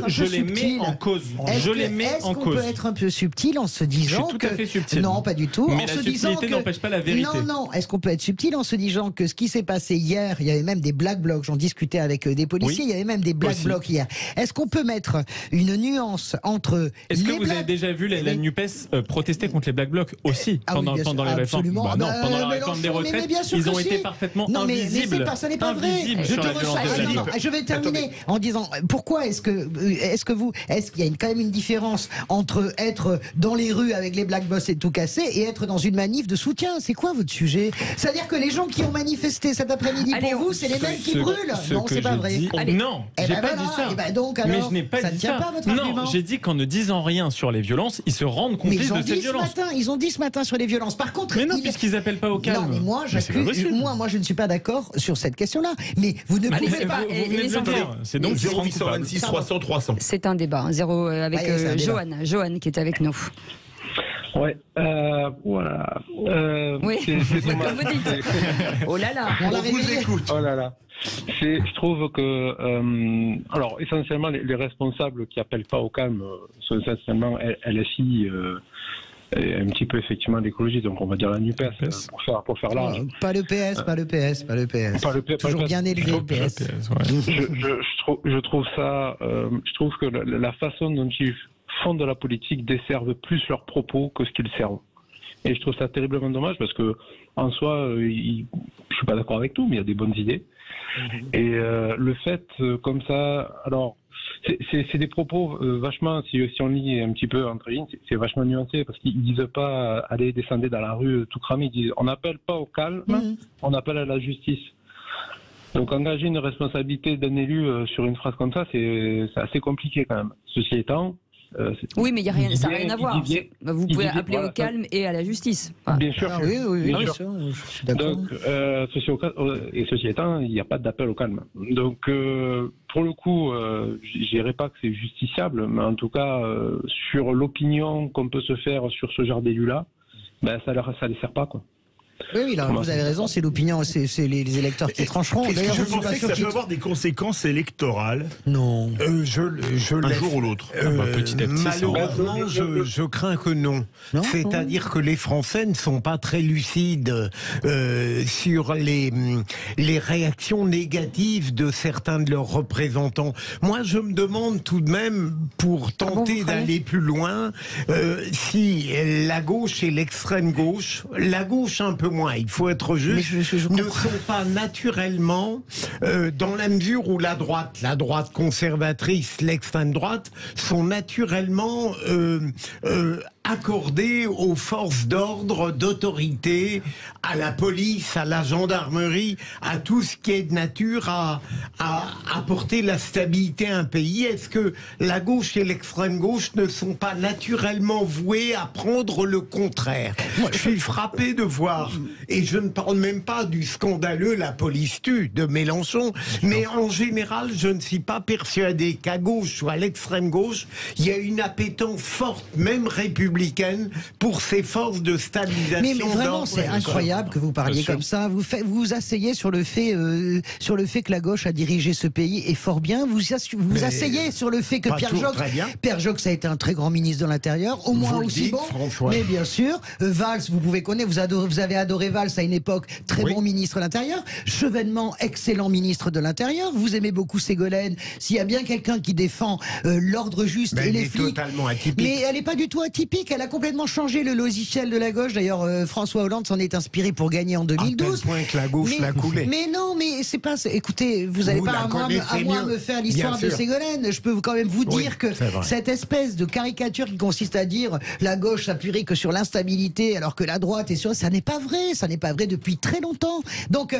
je les mets en cause. Est-ce qu'on peut être un peu subtil en se disant que... Je suis tout à fait subtil. Non, pas du tout. Mais la subtilité n'empêche pas la vérité. Non. Est-ce qu'on peut être subtil en se disant que ce qui s'est passé hier, il y avait même des black blocs, j'en discutais avec des policiers, il y avait même des black blocs hier. Est-ce qu'on peut mettre une nuance entre... Est-ce que vous avez déjà vu la NUPES protester contre les black blocs aussi pendant les réformes? Pendant la réforme des retraites, ils ont été parfaitement invisibles. Ça n'est pas vrai. Je vais terminer en disant pourquoi est-ce qu'il y a quand même une différence entre être dans les rues avec les black boss et tout casser et être dans une manif de soutien? C'est quoi votre sujet? C'est-à-dire que les gens qui ont manifesté cet après-midi pour vous, c'est les mêmes qui brûlent? Non, c'est pas vrai. Non, j'ai pas dit ça. Mais je n'ai pas dit ça. Non, j'ai dit qu'en ne disant rien sur les violences, ils se rendent complices de ces violences. Ils ont dit ce matin sur les violences. Par contre, mais non, puisqu'ils appellent pas au calme. Non, mais moi, je ne suis pas d'accord sur cette question-là. Mais vous ne pouvez pas. C'est donc 0826 300 300. C'est un débat. Avec Johan qui est avec nous. Ouais, voilà. Oui, comme vous dites. Oh là là, on vous écoute. Oh là là. Je trouve que, alors essentiellement, les responsables qui appellent pas au calme sont essentiellement LFI, et un petit peu effectivement l'écologie, donc on va dire la NUPES pour faire large. Pas le PS. Toujours bien élevé le PS. Je trouve ça, je trouve que la façon dont ils font de la politique desservent plus leurs propos que ce qu'ils servent. Et je trouve ça terriblement dommage parce que en soi, je suis pas d'accord avec tout, mais il y a des bonnes idées. Et le fait comme ça, alors c'est des propos vachement, si on lit un petit peu entre lignes, c'est vachement nuancé parce qu'ils disent pas allez descendre dans la rue tout cramé, ils disent on n'appelle pas au calme, on appelle à la justice. Donc engager une responsabilité d'un élu sur une phrase comme ça, c'est assez compliqué quand même. Ceci étant, oui, mais ça n'a rien à voir. Vous pouvez appeler au calme et à la justice. Bien sûr. Oui, bien sûr. Je suis d'accord. Donc, ceci étant, il n'y a pas d'appel au calme. Donc, pour le coup, je dirais pas que c'est justiciable, mais en tout cas, sur l'opinion qu'on peut se faire sur ce genre d'élus-là, ça les sert pas, quoi. Oui, là, vous avez raison, c'est l'opinion, c'est les électeurs qui trancheront. D'ailleurs, je pensais que ça peut avoir des conséquences électorales. Non. Un jour ou l'autre. Petit à petit, malheureusement, je crains que non. C'est-à-dire que les Français ne sont pas très lucides sur les réactions négatives de certains de leurs représentants. Moi, je me demande tout de même, pour tenter d'aller plus loin, si la gauche et l'extrême gauche, la gauche un peu moins, il faut être juste, ne sont pas naturellement, dans la mesure où la droite accordé aux forces d'ordre, d'autorité, à la police, à la gendarmerie, à tout ce qui est de nature à apporter la stabilité à un pays. Est-ce que la gauche et l'extrême gauche ne sont pas naturellement voués à prendre le contraire? Je suis frappé de voir, et je ne parle même pas du scandaleux La police tue de Mélenchon, mais en général, je ne suis pas persuadé qu'à gauche ou à l'extrême gauche, il y a une appétence forte, même républicaine, pour ces forces de stabilisation. Mais vraiment, c'est incroyable que vous parliez comme ça. Vous vous asseyez sur le fait que la gauche a dirigé ce pays, et fort bien. Vous asseyez sur le fait que Pierre Jox a été un très grand ministre de l'Intérieur, au moins aussi bon. François. Mais bien sûr, Valls, vous pouvez connaître, vous avez adoré Valls à une époque, très bon ministre de l'Intérieur. Chevènement, excellent ministre de l'Intérieur. Vous aimez beaucoup Ségolène. S'il y a bien quelqu'un qui défend l'ordre juste et les flics, totalement atypique. Mais elle n'est pas du tout atypique. Elle a complètement changé le logiciel de la gauche. D'ailleurs, François Hollande s'en est inspiré pour gagner en 2012. À tel point que la gauche l'a coulé. Mais non, mais c'est pas. Écoutez, vous n'allez pas à moi me faire l'histoire de Ségolène. Je peux quand même vous dire que cette espèce de caricature qui consiste à dire la gauche s'appuierait que sur l'instabilité, alors que la droite est sur. Ça n'est pas vrai. Ça n'est pas vrai depuis très longtemps. Donc,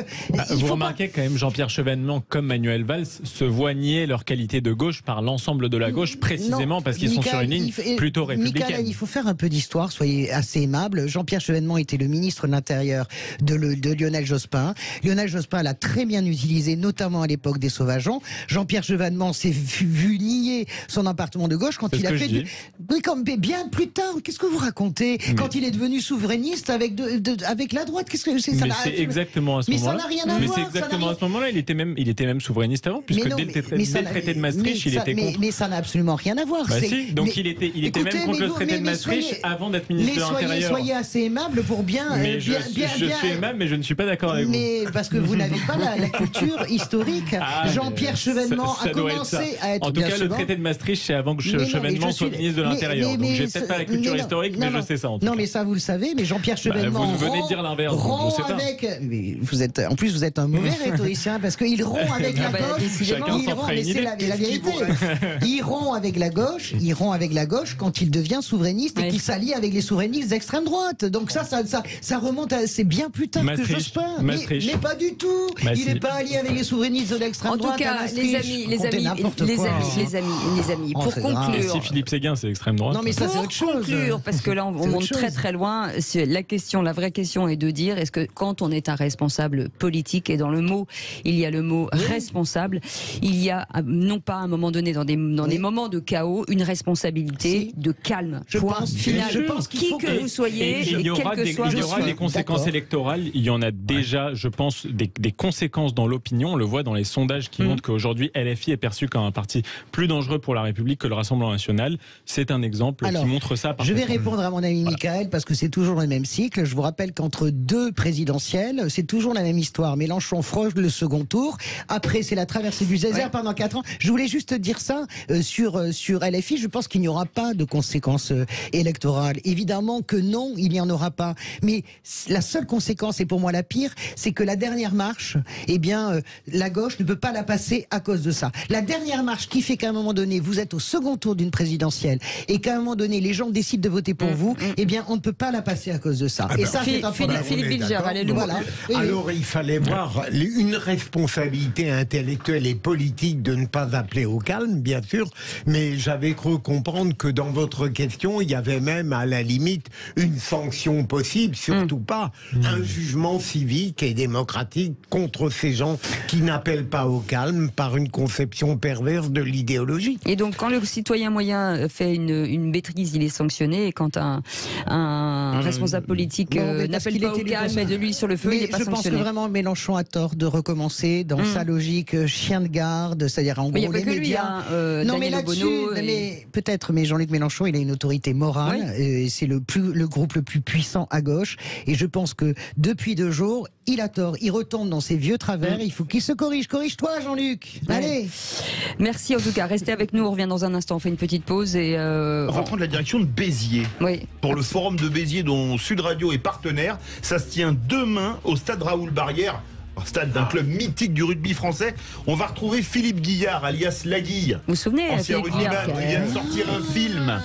vous remarquez quand même Jean-Pierre Chevènement comme Manuel Valls se voient nier leur qualité de gauche par l'ensemble de la gauche, précisément parce qu'ils sont sur une ligne plutôt républicaine. Michael, il faut faire un peu d'histoire, soyez assez aimable. Jean-Pierre Chevènement était le ministre de l'Intérieur de Lionel Jospin. Lionel Jospin l'a très bien utilisé, notamment à l'époque des Sauvageons. Jean-Pierre Chevènement s'est vu nier son appartement de gauche quand il a fait bien plus tard. Qu'est-ce que vous racontez? Quand il est devenu souverainiste avec la droite, qu'est-ce que c'est? C'est exactement à ce moment-là. Mais ça n'a rien à voir. Mais c'est exactement à ce moment-là. Il était même souverainiste avant, puisque dès le traité de Maastricht, il était contre. Mais ça n'a absolument rien à voir. Si. Donc il était même contre le traité de Maastricht avant d'être ministre de l'Intérieur. Soyez assez aimable pour bien. Je suis aimable, mais je ne suis pas d'accord avec vous. Mais parce que vous n'avez pas la culture historique. Jean-Pierre Chevènement a commencé à être. En tout cas, le traité de Maastricht, c'est avant que Chevènement soit ministre de l'Intérieur. Donc j'ai peut-être pas la culture historique, mais je sais ça. Non, mais ça vous le savez. Mais Jean-Pierre Chevènement. Vous venez de dire l'inverse. En plus, vous êtes un mauvais rhétoricien parce qu'il rompt avec la gauche. C'est la vérité. Il rompt avec la gauche quand il devient souverainiste et qu'il s'allie avec les souverainistes d'extrême droite. Donc ça remonte à c'est bien plus tard que Jospin. Mais pas du tout. Il n'est pas allié avec les souverainistes de l'extrême droite. En tout cas, les amis, pour conclure. Et si Philippe Séguin, c'est l'extrême droite. Non, mais ça c'est autre chose. Conclure, parce que là on monte très très loin. La vraie question est de dire, est-ce que quand on est un responsable politique, et dans le mot il y a le mot responsable, il y a non pas à un moment donné dans des moments de chaos une responsabilité de calme. Je pense qui que vous soyez, il y aura des conséquences électorales. Il y en a déjà, je pense, des conséquences dans l'opinion. On le voit dans les sondages qui montrent qu'aujourd'hui LFI est perçu comme un parti plus dangereux pour la République que le Rassemblement national. C'est un exemple qui montre ça. Je vais répondre à mon ami Michael parce que c'est toujours le même cycle. Je vous rappelle qu'entre deux présidentielles, c'est toujours la même histoire. Mélenchon frôle le second tour. Après, c'est la traversée du désert pendant 4 ans. Je voulais juste dire ça sur LFI. Je pense qu'il n'y aura pas de conséquences électorales. Évidemment que non, il n'y en aura pas. Mais la seule conséquence, et pour moi la pire, c'est que la dernière marche, la gauche ne peut pas la passer à cause de ça. La dernière marche qui fait qu'à un moment donné, vous êtes au second tour d'une présidentielle et qu'à un moment donné, les gens décident de voter pour vous, on ne peut pas la passer à cause de ça. Et ça, c'est un problème. Philippe Bilger, voilà. Alors, il fallait voir une responsabilité intellectuelle et politique de ne pas appeler au calme, bien sûr, mais j'avais cru comprendre que dans votre question, il y avait même à la limite une sanction possible, surtout pas un jugement civique et démocratique contre ces gens qui n'appellent pas au calme par une conception perverse de l'idéologie. Et donc quand le citoyen moyen fait une bêtise, il est sanctionné, et quand un responsable politique n'appelle pas au calme et de l'huile sur le feu, il n'est pas sanctionné. Je pense que vraiment Mélenchon a tort de recommencer dans sa logique chien de garde, c'est-à-dire en gros les médias. Non mais là-dessus, peut-être, mais Jean-Luc Mélenchon, il a une autorité morale, et c'est le groupe le plus puissant à gauche, et je pense que depuis 2 jours, il a tort, il retombe dans ses vieux travers, il faut qu'il se corrige. Corrige-toi, Jean-Luc. Allez. Merci en tout cas, restez avec nous, on revient dans un instant, on fait une petite pause et on va prendre la direction de Béziers. Pour le forum de Béziers dont Sud Radio est partenaire, ça se tient demain au stade Raoul Barrière. stade d'un club mythique du rugby français. On va retrouver Philippe Guillard, alias Laguille. Vous vous souvenez, ancien Philippe rugbyman, Guillard, qui vient de sortir un film.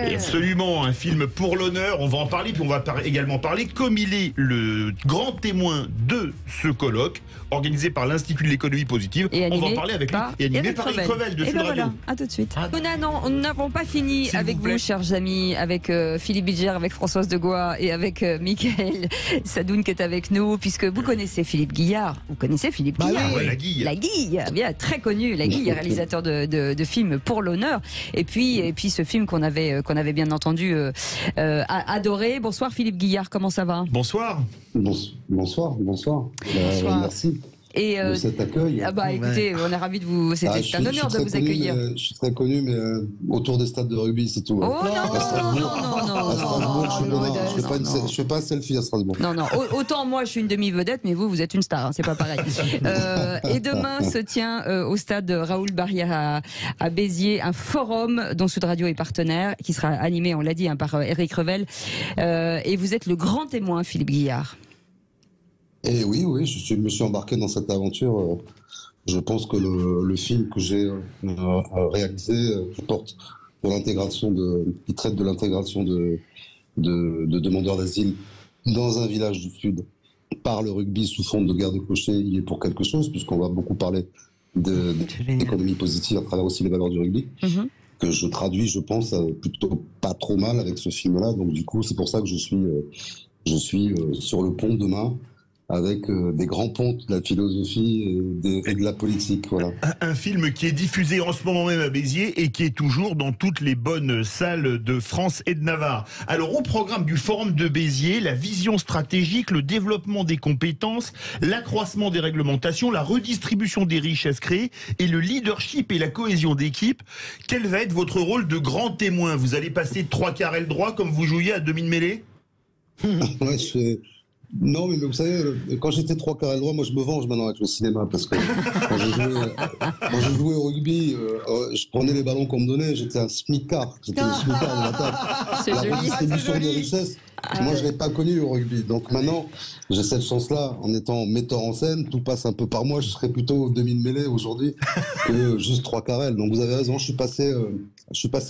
Et absolument, un film pour l'honneur. On va en parler, puis on va également parler, comme il est le grand témoin de ce colloque, organisé par l'Institut de l'économie positive. On va en parler avec lui. Et animé par Eric Revel de Sud Radio. Voilà, à tout de suite. Nous n'avons pas fini avec vous, chers amis, avec Philippe Guillard, avec Françoise Degois et avec Mickaël Sadoun qui est avec nous, puisque vous connaissez Philippe Guillard. Vous connaissez Philippe Guillard? Oui, Laguille. Laguille, bien, très connu. Laguille, réalisateur de films pour l'honneur. Et puis ce film qu'on avait bien entendu adoré. Bonsoir Philippe Guillard, comment ça va? Bonsoir. Bonsoir. Merci. Et de cet accueil. Écoutez, on est ravis de vous. C'était un honneur de vous accueillir. Je suis très connu, mais autour des stades de rugby, c'est tout. Oh non. Je fais pas un selfie à Strasbourg. Non. Autant moi, je suis une demi-vedette, mais vous êtes une star. Hein, c'est pas pareil. Et demain se tient au stade Raoul Barrière à Béziers un forum dont Sud Radio est partenaire, qui sera animé, on l'a dit, par Eric Revel. Et vous êtes le grand témoin, Philippe Guillard. Et oui, je me suis embarqué dans cette aventure. Je pense que le film que j'ai réalisé qui traite de l'intégration de demandeurs d'asile dans un village du Sud par le rugby sous forme de garde cochée, il est pour quelque chose, puisqu'on va beaucoup parler d'économie positive à travers aussi les valeurs du rugby, que je traduis, je pense, plutôt pas trop mal avec ce film-là. Donc du coup, c'est pour ça que je suis sur le pont demain, avec des grands pontes de la philosophie et de la politique. Voilà. Un film qui est diffusé en ce moment même à Béziers et qui est toujours dans toutes les bonnes salles de France et de Navarre. Alors au programme du Forum de Béziers, la vision stratégique, le développement des compétences, l'accroissement des réglementations, la redistribution des richesses créées et le leadership et la cohésion d'équipe. Quel va être votre rôle de grand témoin? Vous allez passer 3/4 aile droit comme vous jouiez à demi de mêlée? Non, mais vous savez, quand j'étais 3/4 aile droit, moi je me venge maintenant avec le cinéma, parce que quand je jouais au rugby, je prenais les ballons qu'on me donnait, j'étais un smicard. J'étais le smicard de la table. La distribution de richesses, moi je ne l'ai pas connu au rugby. Donc maintenant, j'ai cette chance-là, en étant metteur en scène, tout passe un peu par moi, je serais plutôt demi de mêlée aujourd'hui que juste 3/4 aile. Donc vous avez raison, je suis passé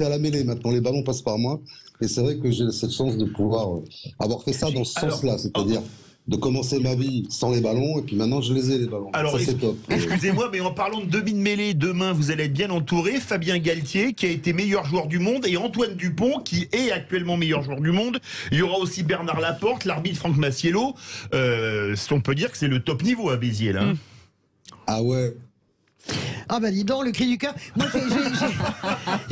à la mêlée, maintenant les ballons passent par moi. Et c'est vrai que j'ai cette chance de pouvoir avoir fait ça dans ce sens-là, c'est-à-dire de commencer ma vie sans les ballons, et puis maintenant je les ai, les ballons. Alors, ça, c'est top. Excusez-moi, mais en parlant de demi de mêlée, demain vous allez être bien entouré. Fabien Galtier, qui a été meilleur joueur du monde, et Antoine Dupont, qui est actuellement meilleur joueur du monde. Il y aura aussi Bernard Laporte, l'arbitre Franck Massiello. On peut dire que c'est le top niveau à Béziers, là. Ah ouais. Ah bah dis donc, le cri du cœur. Moi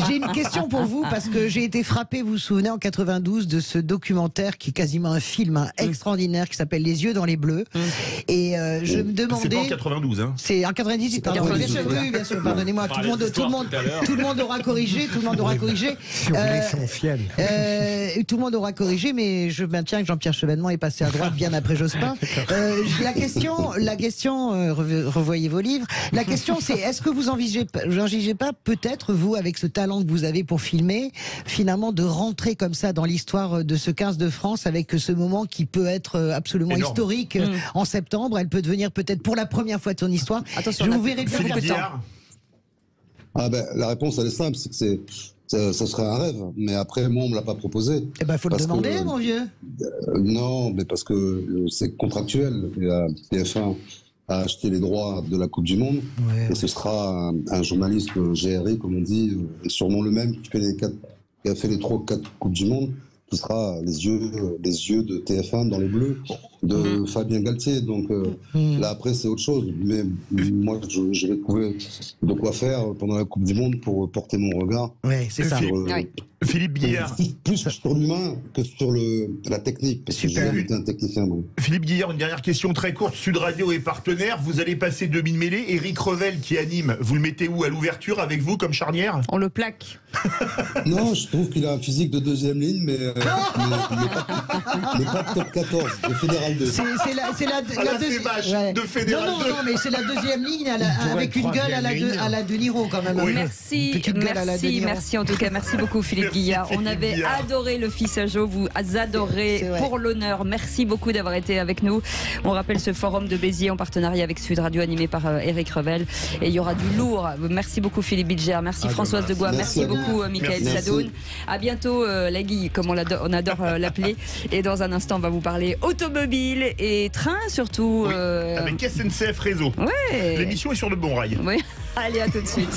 j'ai une question pour vous, parce que j'ai été frappé, vous vous souvenez, en 92 de ce documentaire qui est quasiment un film extraordinaire qui s'appelle Les yeux dans les bleus. Et je me demandais... C'est pas en 92, hein. C'est en 98, pardon. Bien sûr, pardonnez-moi. Tout le monde aura corrigé, tout le monde aura corrigé. Sur l'essentiel. Tout le monde aura corrigé, mais je maintiens que Jean-Pierre Chevènement est passé à droite bien après Jospin. La question, revoyez vos livres. La question, c'est est-ce que vous envisagez pas, peut-être, vous, avec ce talent que vous avez pour filmer, finalement, de rentrer comme ça dans l'histoire de ce 15 de France, avec ce moment qui peut être absolument historique en septembre. Elle peut devenir peut-être pour la première fois de son histoire. Attention, je vous verrai bien faire temps. Ah ben, la réponse, elle est simple, c'est que ça serait un rêve, mais après, moi, on me l'a pas proposé. Eh ben, faut le demander, mon vieux. Non, mais parce que c'est contractuel. Et la TF1 a acheté les droits de la Coupe du Monde, et ce sera un journaliste GRI, comme on dit, sûrement le même qui a fait les 3 ou 4 Coupes du Monde, qui sera les yeux de TF1 dans les bleus de Fabien Galtier. Donc là, après, c'est autre chose. Mais moi, je vais trouver de quoi faire pendant la Coupe du Monde pour porter mon regard. Oui, c'est ça. Philippe Guillard. Plus sur l'humain que sur la technique, parce que j'ai été un technicien. Donc. Philippe Guillard, une dernière question très courte. Sud Radio est partenaire. Vous allez passer demi de mêlée. Eric Revel, qui anime, vous le mettez où à l'ouverture avec vous comme charnière? On le plaque. Non, je trouve qu'il a un physique de deuxième ligne, mais mais pas de top 14, de Fédéral 2. C'est la deuxième. De Fédéral 2. Non, mais c'est la deuxième ligne avec une gueule à la De Niro quand même. Oui. Merci en tout cas, merci beaucoup Philippe Guillard. On avait adoré le fils à Jo, vous adorez pour l'honneur. Merci beaucoup d'avoir été avec nous. On rappelle ce forum de Béziers en partenariat avec Sud Radio animé par Eric Revel. Et il y aura du lourd. Merci beaucoup Philippe Bidger, merci Françoise Degois, merci beaucoup Michael Sadoun. À bientôt la Guy, comme on adore l'appeler. Et dans un instant, on va vous parler automobile et train surtout. Avec SNCF Réseau. Ouais. L'émission est sur le bon rail. Oui. Allez, à tout de suite.